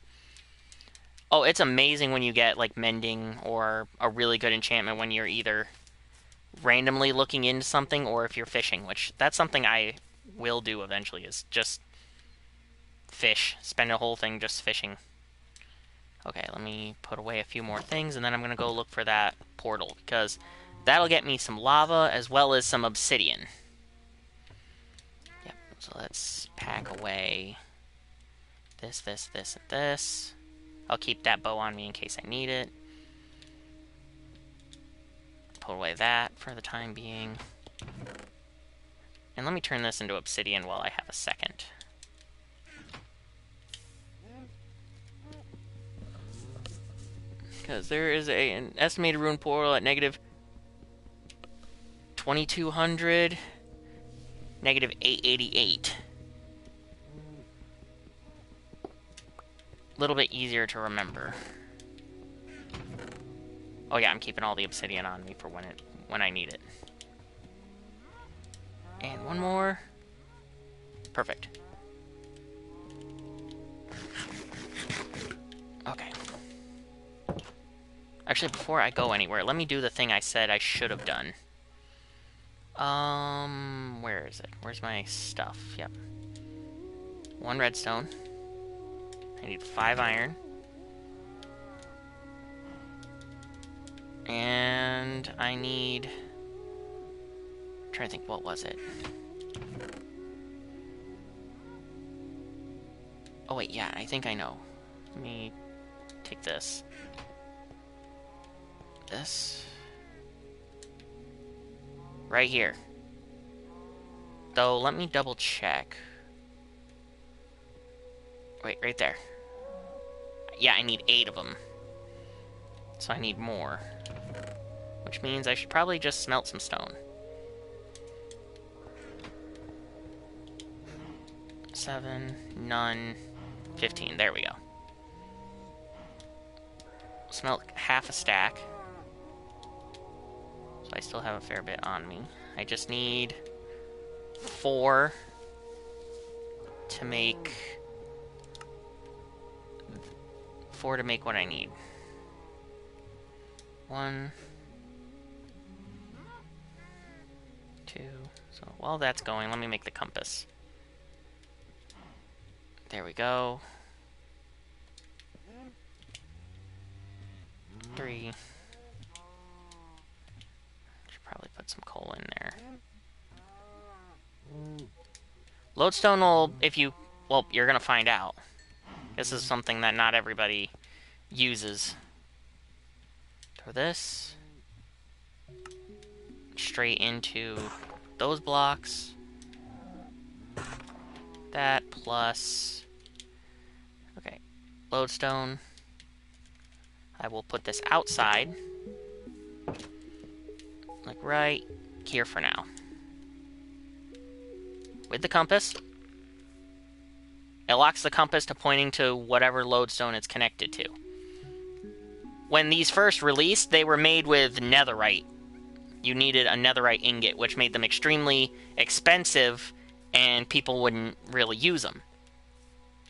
Oh, it's amazing when you get, like, mending or a really good enchantment when you're either randomly looking into something or if you're fishing, which that's something I will do eventually, is just fish. Spend a whole thing just fishing. Okay, let me put away a few more things, and then I'm going to go look for that portal, because that'll get me some lava as well as some obsidian. Yep, so let's pack away this, this, this, and this. I'll keep that bow on me in case I need it. Put away that for the time being. And let me turn this into obsidian while I have a second. Because there is an estimated rune portal at negative 2200, negative 888. A little bit easier to remember. Oh yeah, I'm keeping all the obsidian on me for when I need it. And one more. Perfect. Okay. Actually, before I go anywhere, let me do the thing I said I should have done. Where is it? Where's my stuff? Yep. 1 redstone. I need 5 iron. And I need... I'm trying to think, what was it? Oh wait, yeah, I think I know. Let me take this. This. Right here. Though, let me double check. Wait, right there. Yeah, I need 8 of them. So I need more. Which means I should probably just smelt some stone. 7, none, 15. There we go. Smelt half a stack. So I still have a fair bit on me. I just need 4 to make... 4 to make what I need. 1, 2. So while that's going, let me make the compass. There we go. 3. Should probably put some coal in there. Lodestone will, if you... Well, you're gonna find out. This is something that not everybody uses. Throw this straight into those blocks. That plus... Okay, lodestone. I will put this outside. Like right here for now. With the compass. It locks the compass to pointing to whatever lodestone it's connected to. When these first released, they were made with netherite. You needed a netherite ingot, which made them extremely expensive, and people wouldn't really use them.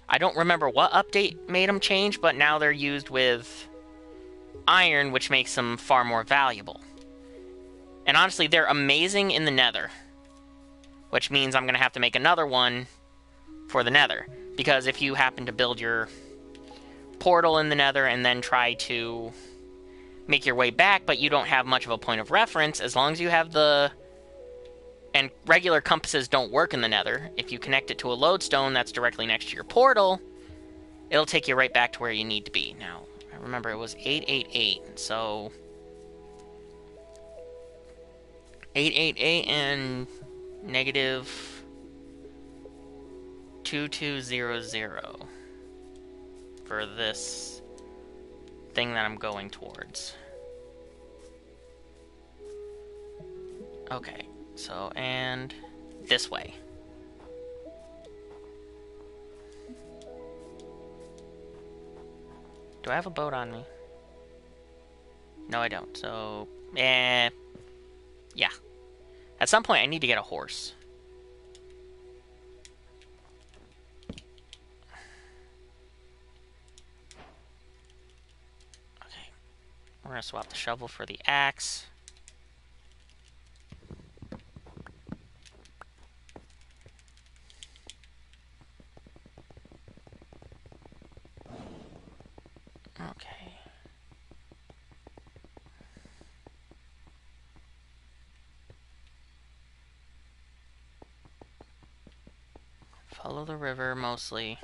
I don't remember what update made them change, but now they're used with iron, which makes them far more valuable. And honestly, they're amazing in the nether. Which means I'm going to have to make another one for the nether. Because if you happen to build your portal in the nether and then try to make your way back, but you don't have much of a point of reference. As long as you have the... And regular compasses don't work in the Nether. If you connect it to a lodestone that's directly next to your portal, it'll take you right back to where you need to be. Now, I remember it was 888, so... 888 and negative 2200 for this thing that I'm going towards. Okay, so, and this way. Do I have a boat on me? No, I don't, so, yeah. At some point, I need to get a horse. Okay, we're gonna swap the shovel for the axe. Okay. Follow the river, mostly.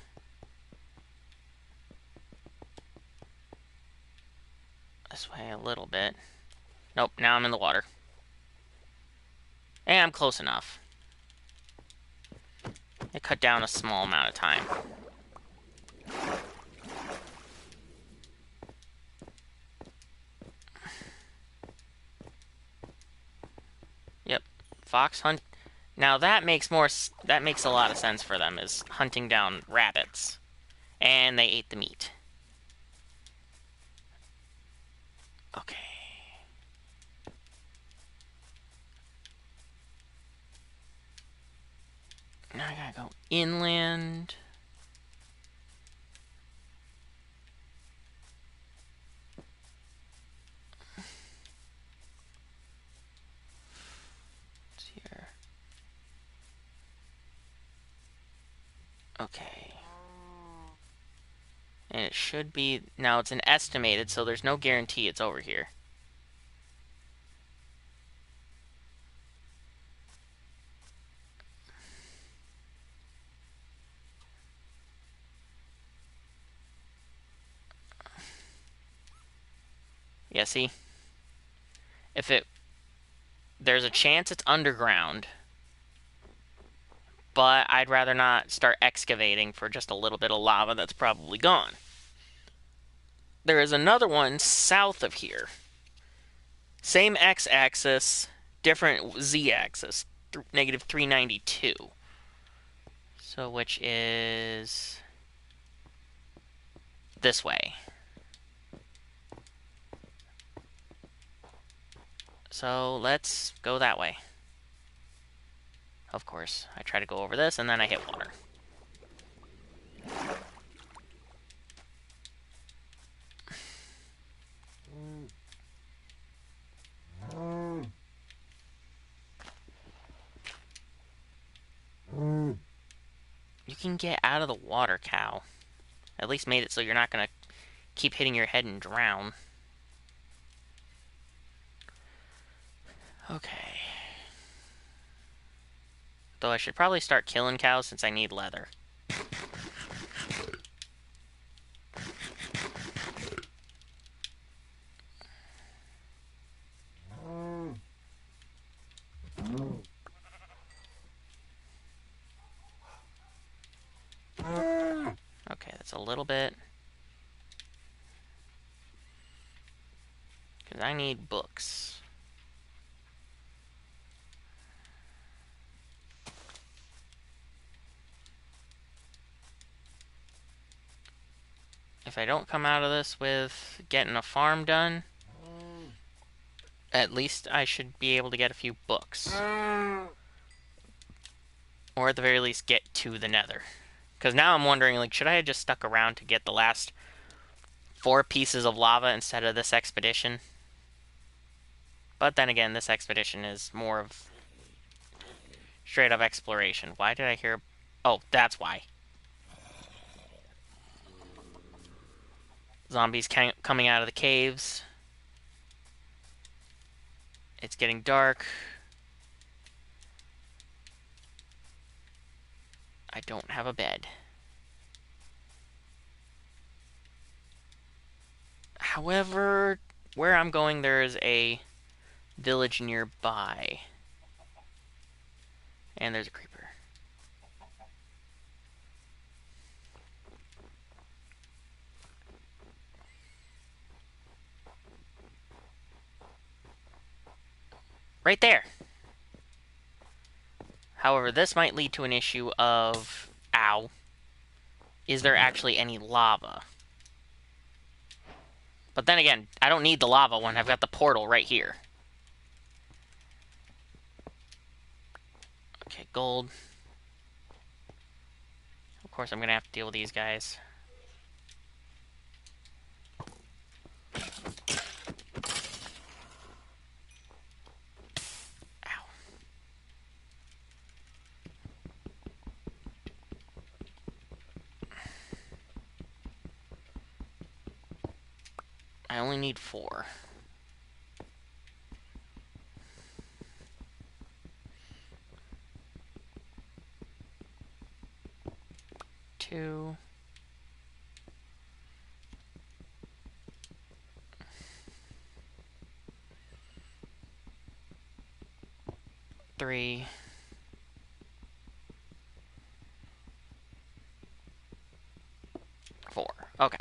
This way a little bit. Nope, now I'm in the water. And I'm close enough. It cut down a small amount of time. Yep. Fox hunt. Now that makes a lot of sense for them, is hunting down rabbits. And they ate the meat. Okay. Now I gotta go inland. What's here? Okay. And it should be... Now, it's an estimated, so there's no guarantee it's over here. Yeah, see? There's a chance it's underground, but I'd rather not start excavating for just a little bit of lava that's probably gone. There is another one south of here. Same x-axis, different z-axis, negative 392. So, which is this way. So, let's go that way. Of course, I try to go over this, and then I hit water. You can get out of the water, cow. At least made it so you're not gonna keep hitting your head and drown. Okay. Though I should probably start killing cows since I need leather. Okay, that's a little bit. Because I need books. If I don't come out of this with getting a farm done, at least I should be able to get a few books. Or at the very least get to the Nether. Because now I'm wondering, like, should I have just stuck around to get the last 4 pieces of lava instead of this expedition? But then again, this expedition is more of straight up exploration. Why did I hear... Oh, that's why. Zombies coming out of the caves. It's getting dark. I don't have a bed. However, where I'm going, there is a village nearby. And there's a creeper. Right there! However, this might lead to an issue of... Ow. Is there actually any lava? But then again, I don't need the lava one. I've got the portal right here. Okay, gold. Of course, I'm going to have to deal with these guys. Ow. I only need 4. Two. 3. 4. Okay.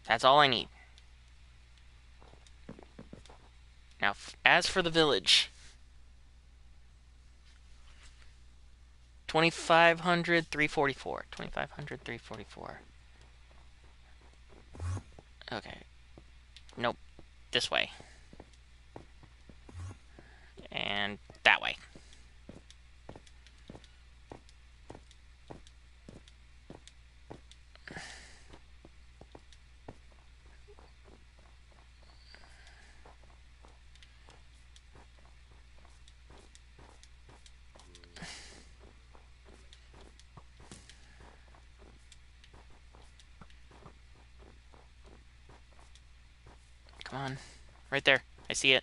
That's all I need. Now, as for the village... 2,500, 344. 2,500, 344. Okay. Nope. This way. And that way. Come on. Right there. I see it.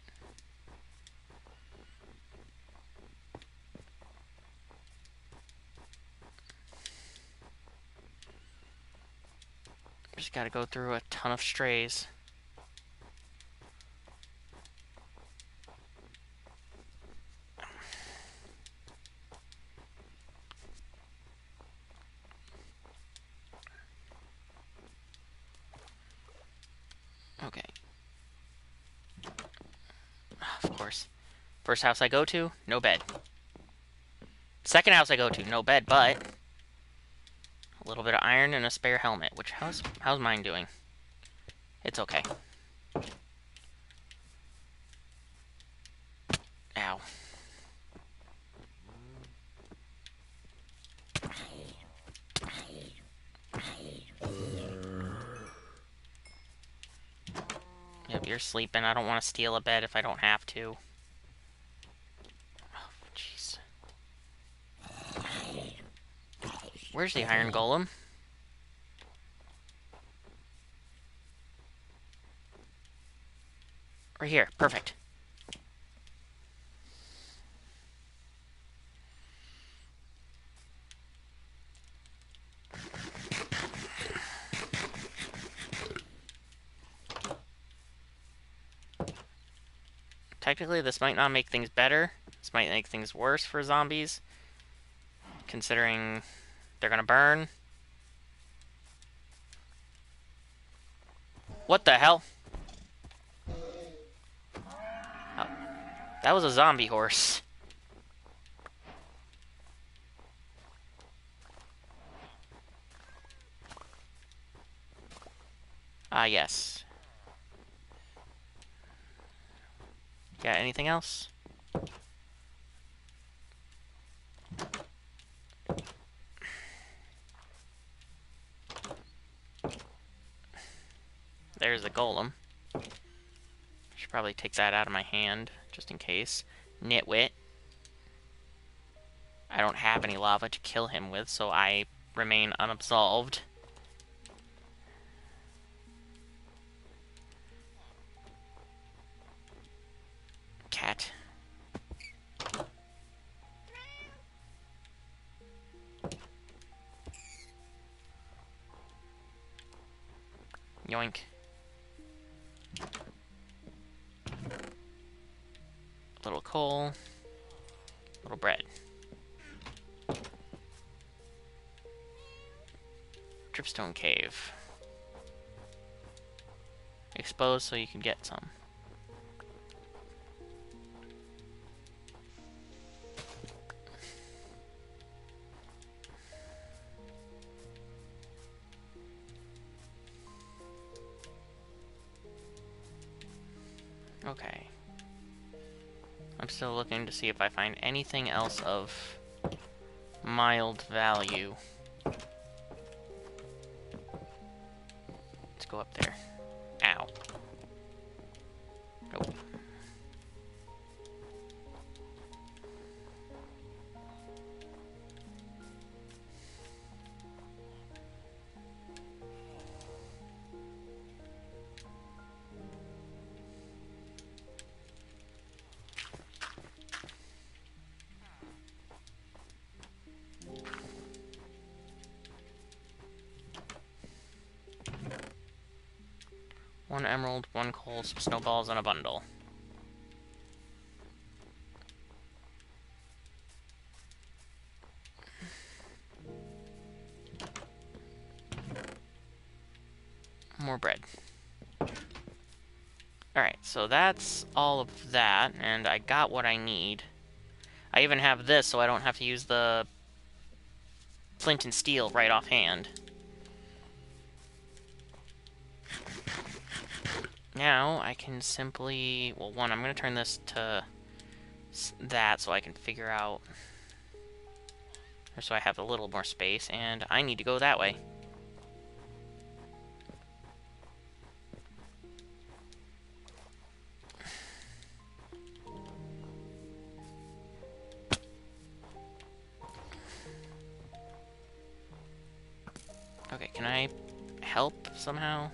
Just gotta go through a ton of strays. Okay. Of course. First house I go to, no bed. Second house I go to, no bed, but a little bit of iron and a spare helmet. Which how's mine doing? It's okay. Ow. Yep, you're sleeping. I don't want to steal a bed if I don't have to. Oh, jeez. Where's the iron golem? Right here. Perfect. Technically, this might not make things better. This might make things worse for zombies. Considering they're gonna burn. What the hell? Oh, that was a zombie horse. Ah, yes. Got anything else? There's the golem. Should probably take that out of my hand, just in case. Nitwit. I don't have any lava to kill him with, so I remain unabsolved. Cat. Yoink. Little coal. Little bread. Dripstone cave. Exposed so you can get some. Okay. I'm still looking to see if I find anything else of mild value. Let's go up there. Ow. Nope. One emerald, one coal, some snowballs, and a bundle. More bread. Alright, so that's all of that, and I got what I need. I even have this, so I don't have to use the flint and steel right offhand. Now, I can simply... Well, one, I'm going to turn this to that so I can figure out... Or so I have a little more space, and I need to go that way. Okay, can I help somehow?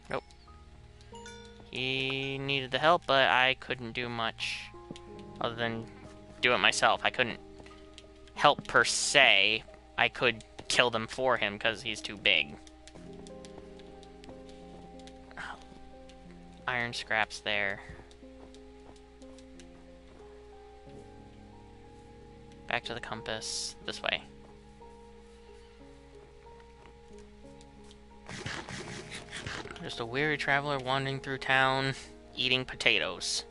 Nope. He needed the help, but I couldn't do much other than do it myself. I couldn't help per se. I could kill them for him because he's too big. Iron scraps there. Back to the compass. This way. Just a weary traveler wandering through town, eating potatoes.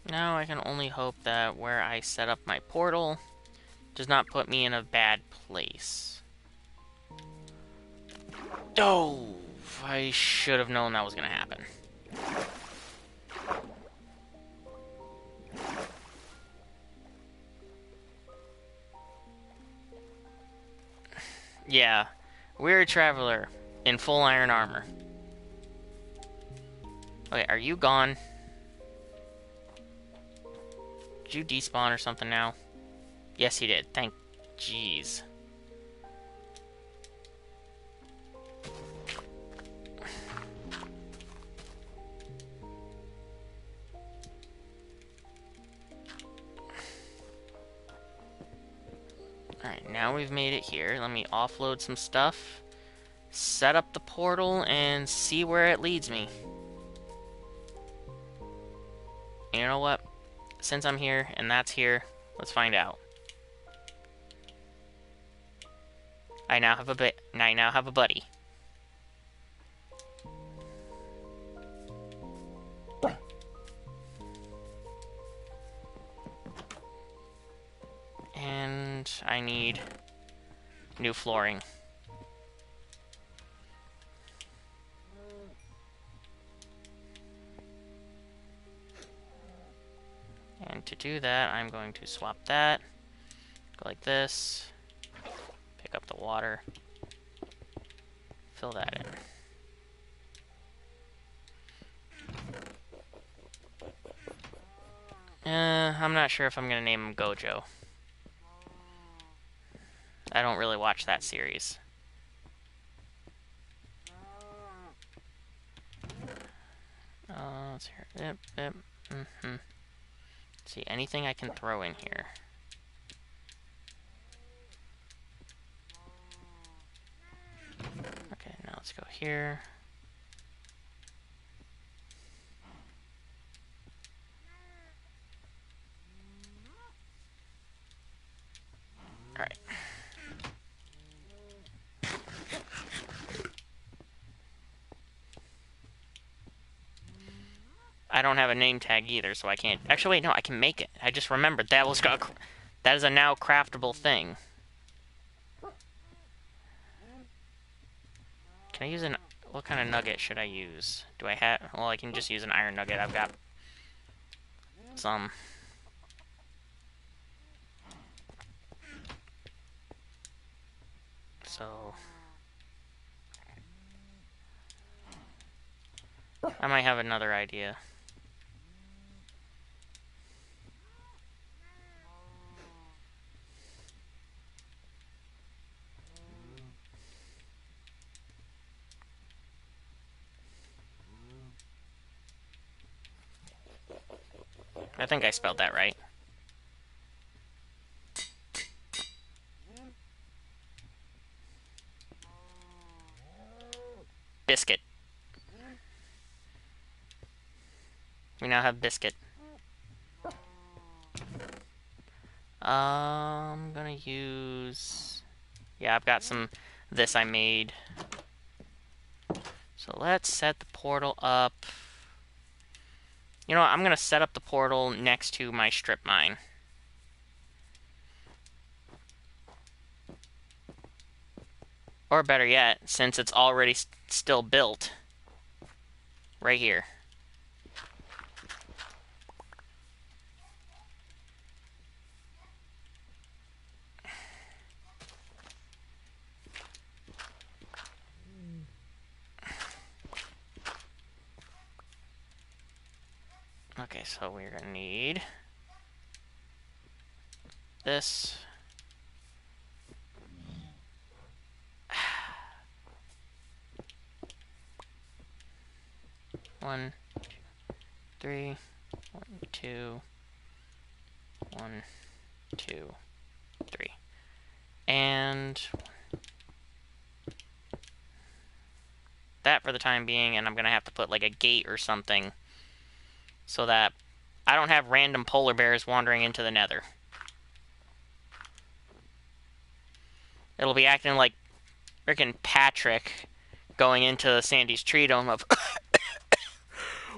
Now I can only hope that where I set up my portal does not put me in a bad place. Oh, I should have known that was going to happen. Yeah, weary traveler in full iron armor. Okay, are you gone? Did you despawn or something now? Yes, he did. Thank... Jeez. Alright, now we've made it here. Let me offload some stuff, set up the portal, and see where it leads me. You know what? Since I'm here and that's here, let's find out. I now have a buddy. And I need new flooring. And to do that, I'm going to swap that. Go like this. Pick up the water. Fill that in. I'm not sure if I'm going to name him Gojo. I don't really watch that series. Let's hear. Yep, yep. See, anything I can throw in here. Okay, now let's go here. Alright. I don't have a name tag either, so I can't... Actually, wait, no, I can make it. I just remembered that was... That is a now craftable thing. Can I use an... What kind of nugget should I use? Do I have... Well, I can just use an iron nugget. I've got some. So... I might have another idea. I think I spelled that right. Biscuit. We now have biscuit. I'm gonna use... Yeah, I've got some... This I made. So let's set the portal up. You know what? I'm gonna set up the portal next to my strip mine. Or better yet, since it's already still built, right here. Okay, so we're gonna need this. One, three, 1, 2, 1, 2, 3. And that for the time being, and I'm gonna have to put like a gate or something so that I don't have random polar bears wandering into the Nether. It'll be acting like frickin' Patrick going into Sandy's tree dome of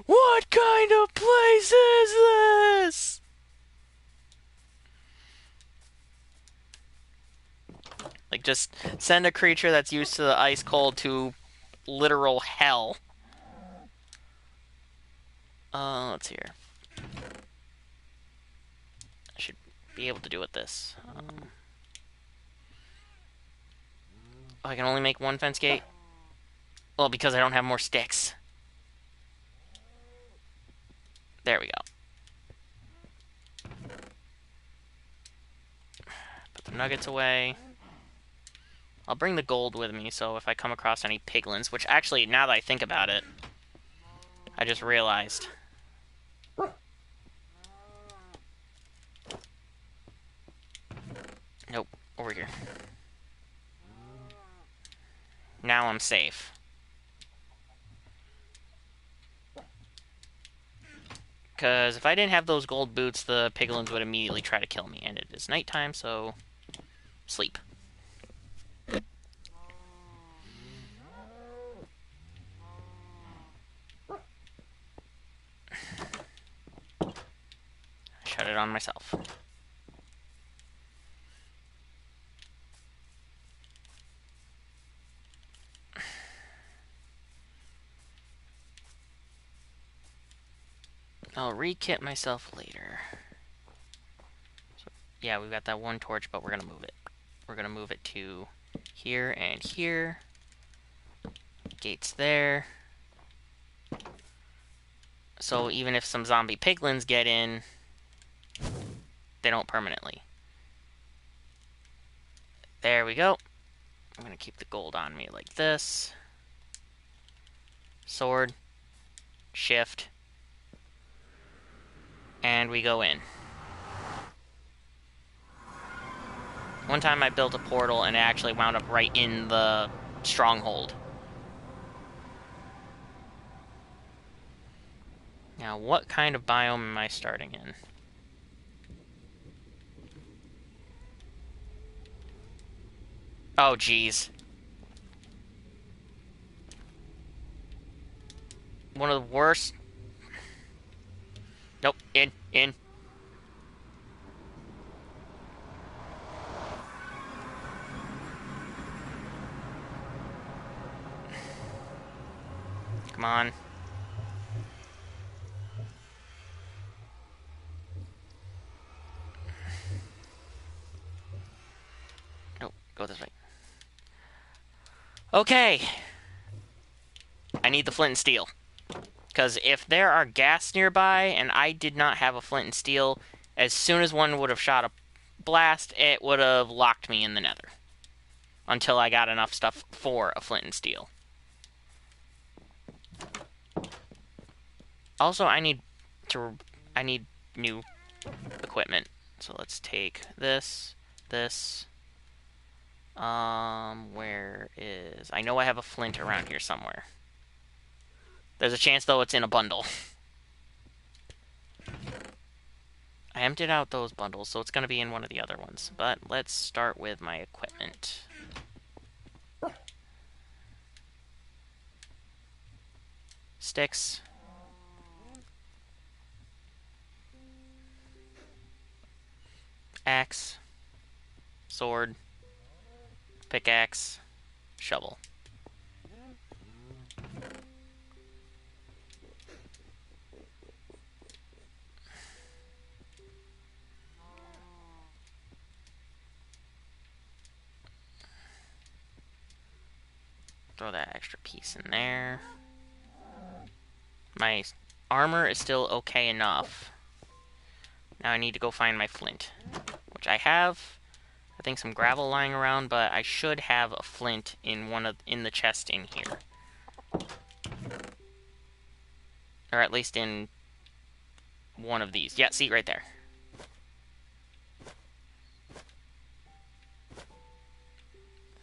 what kind of place is this? Like, just send a creature that's used to the ice cold to literal hell. Let's see here. I should be able to do with this. I can only make one fence gate? Well, because I don't have more sticks. There we go. Put the nuggets away. I'll bring the gold with me, so if I come across any piglins, which actually, now that I think about it, I just realized. Nope, over here. Now I'm safe. Because if I didn't have those gold boots, the piglins would immediately try to kill me. And it is nighttime, so sleep. Shut it on myself. I'll re-kit myself later. So, yeah, we've got that one torch, but we're gonna move it. We're gonna move it to here and here. Gates there. So even if some zombie piglins get in, they don't permanently. There we go. I'm gonna keep the gold on me like this. Sword. Shift. And we go in. One time I built a portal and it actually wound up right in the stronghold. Now, what kind of biome am I starting in? Oh, geez. One of the worst. Nope, in. Come on. Nope, go this way. Okay. I need the flint and steel. Because if there are gas nearby and I did not have a flint and steel, as soon as one would have shot a blast, it would have locked me in the nether. Until I got enough stuff for a flint and steel. Also, I need new equipment. So let's take this. Where is... I know I have a flint around here somewhere. There's a chance, though, it's in a bundle. I emptied out those bundles, so it's going to be in one of the other ones. But let's start with my equipment. Sticks. Axe. Sword. Pickaxe. Shovel. Throw that extra piece in there. My armor is still okay enough. Now I need to go find my flint, which I have. I think some gravel lying around, but I should have a flint in the chest in here, or at least in one of these. Yeah, see right there.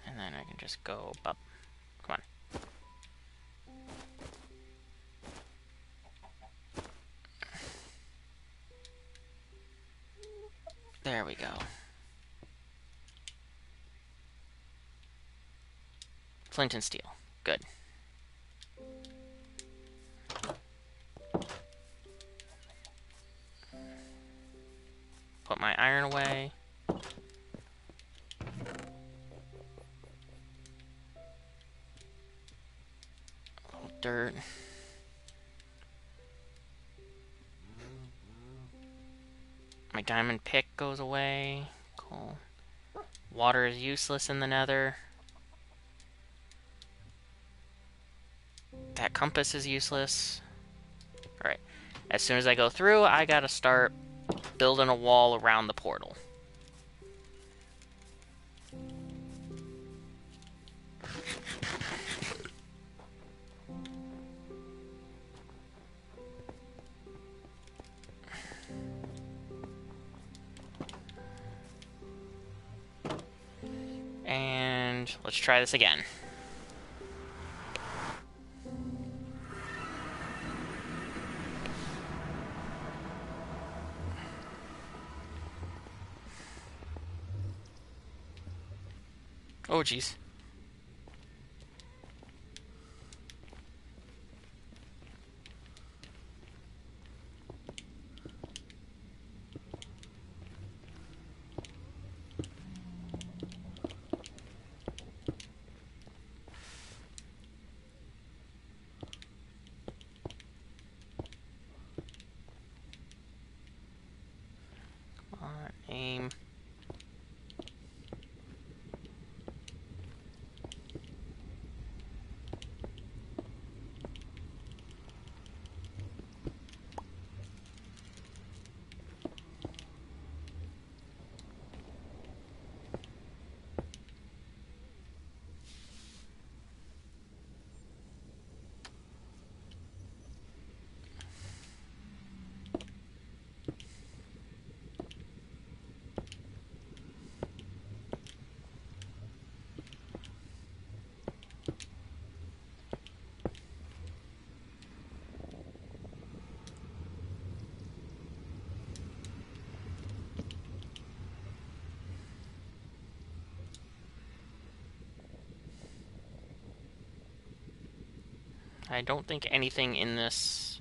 And then I can just go up. Come on. There we go. Flint and steel. Good. Put my iron away. A little dirt. My diamond pick goes away. Cool. Water is useless in the nether. That compass is useless. Alright. As soon as I go through, I gotta start building a wall around the portal. And let's try this again. Oh, jeez. I don't think anything in this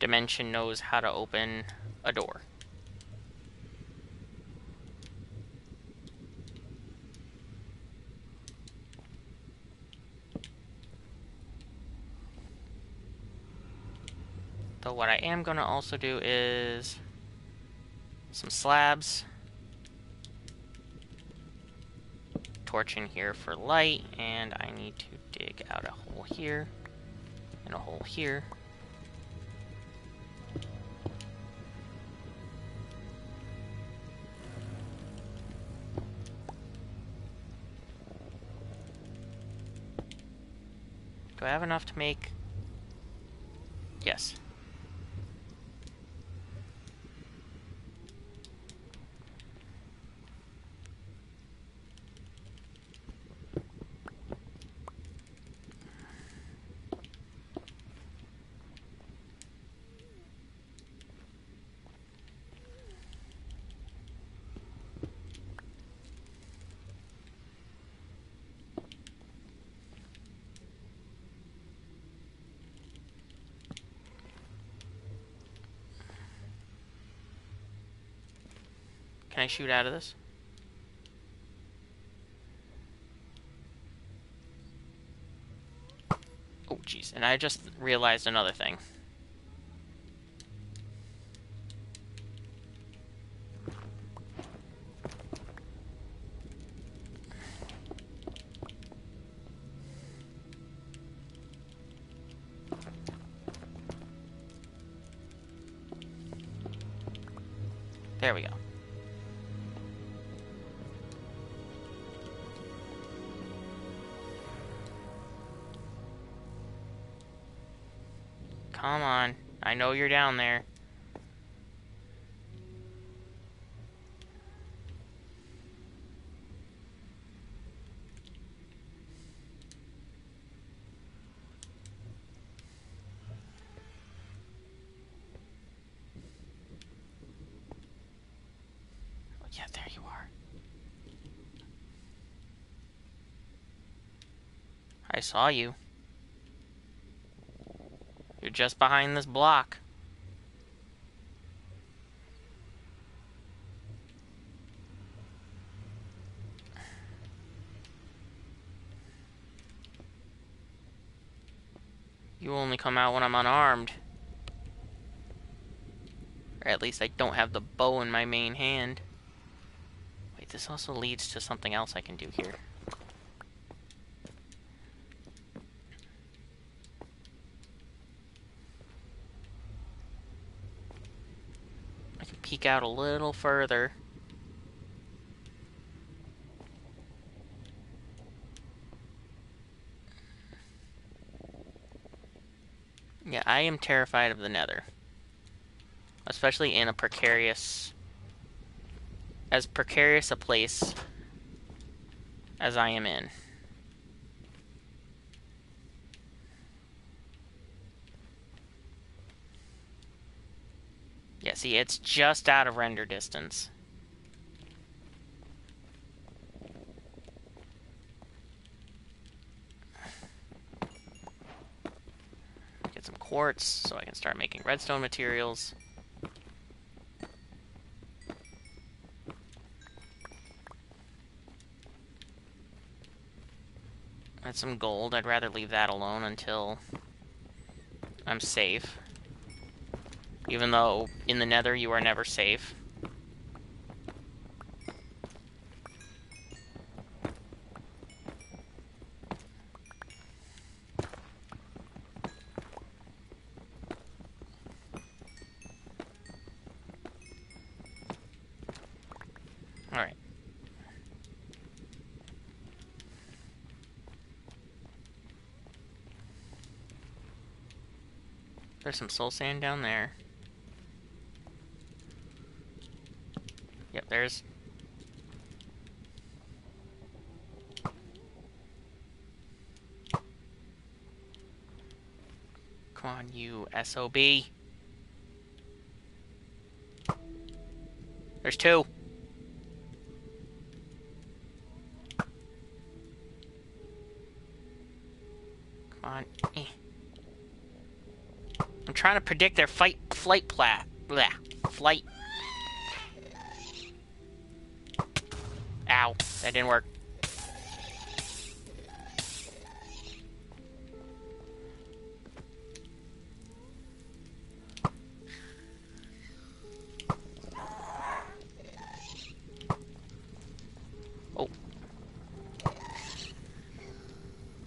dimension knows how to open a door. Though what I am going to also do is some slabs. Torch in here for light, and I need to dig out a hole here and a hole here. Do I have enough to make... Yes. Can I shoot out of this? Oh, jeez. And I just realized another thing. There we go. Come on. I know you're down there. Oh, yeah, there you are. I saw you. You're just behind this block. You only come out when I'm unarmed. Or at least I don't have the bow in my main hand. Wait, this also leads to something else I can do here. I can peek out a little further. Yeah, I am terrified of the Nether. Especially in a precarious... as precarious a place as I am in. Yeah, see, it's just out of render distance. Get some quartz so I can start making redstone materials. And some gold. I'd rather leave that alone until I'm safe. Even though in the Nether you are never safe. Alright. There's some soul sand down there. Yep, there's... Come on, you SOB. There's two. Come on. I'm trying to predict their flight plat. Bleh. Flight. Ow. That didn't work. Oh.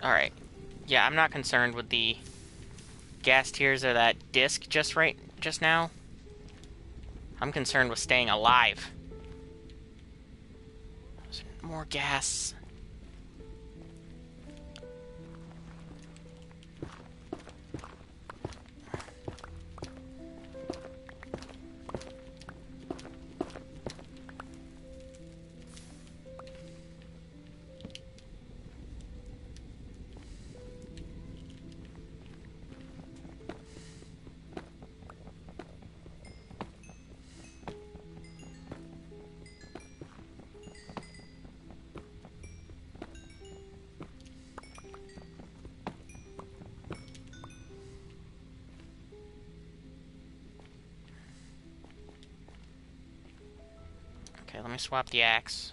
Alright. Yeah, I'm not concerned with the gas tiers or that disc just now. I'm concerned with staying alive. More gas. Okay, let me swap the axe.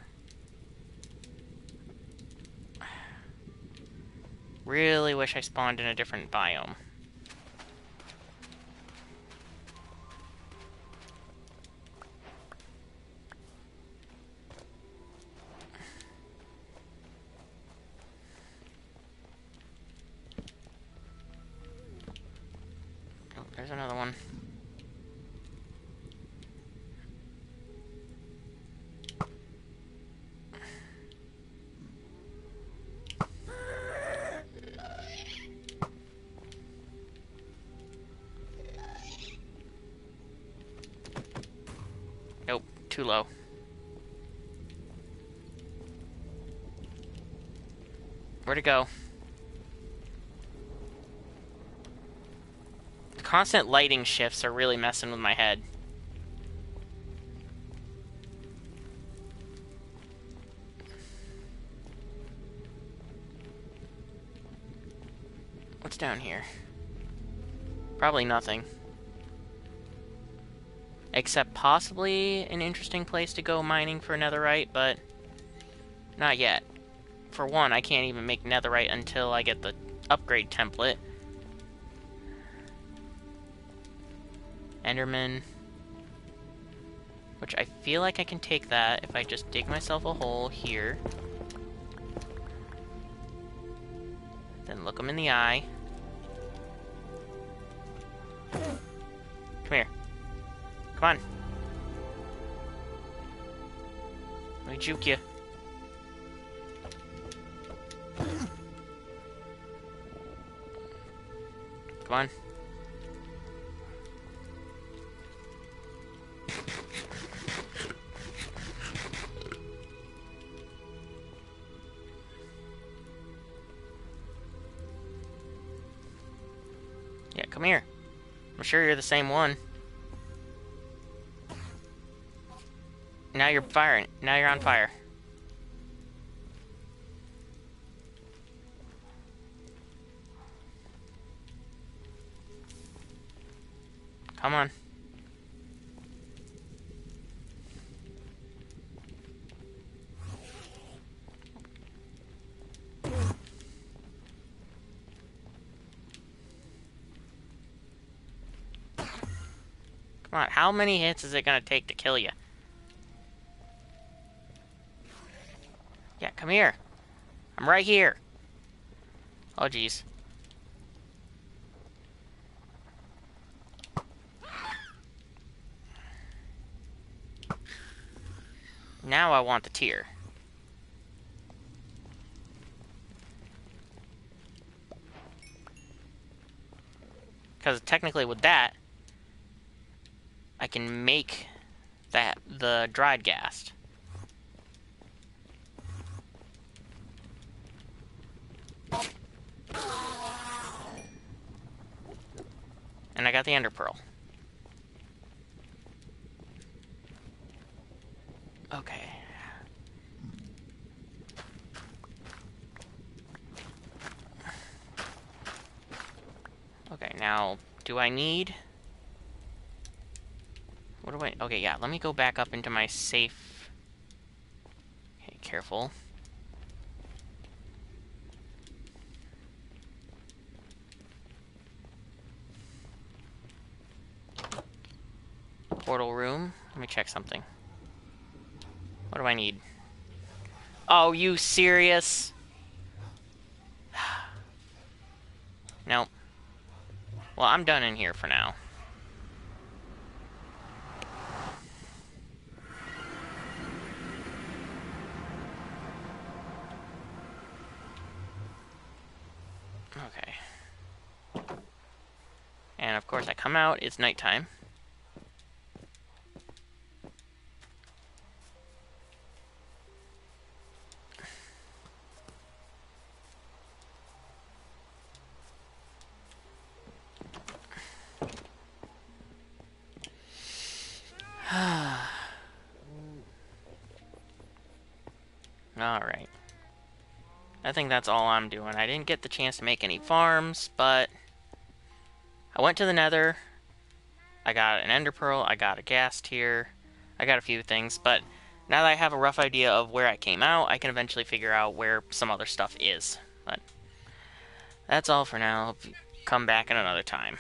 Really wish I spawned in a different biome. Oh, there's another one. Nope, too low. Where'd it go? The constant lighting shifts are really messing with my head. What's down here? Probably nothing. Except possibly an interesting place to go mining for netherite, but not yet. For one, I can't even make netherite until I get the upgrade template. Enderman. Which I feel like I can take that if I just dig myself a hole here. Then look them in the eye. Come here. Come on. Let me juke you. Come on. Yeah, come here. I'm sure you're the same one. Now you're firing. Now you're on fire. Come on. Come on, how many hits is it gonna take to kill you? Yeah, come here. I'm right here. Oh, jeez. Now I want the tier. Because technically with that, I can make the dried gas. And I got the ender pearl. Okay. Okay, now do I need... What do I... Okay, yeah, let me go back up into my safe... Okay, careful. Portal room. Let me check something. What do I need? Oh, you serious? Nope. Well, I'm done in here for now. Okay. And of course I come out, it's nighttime. Alright. I think that's all I'm doing. I didn't get the chance to make any farms, but I went to the Nether. I got an Ender Pearl, I got a gas tier, I got a few things, but now that I have a rough idea of where I came out, I can eventually figure out where some other stuff is. But that's all for now. Come back in another time.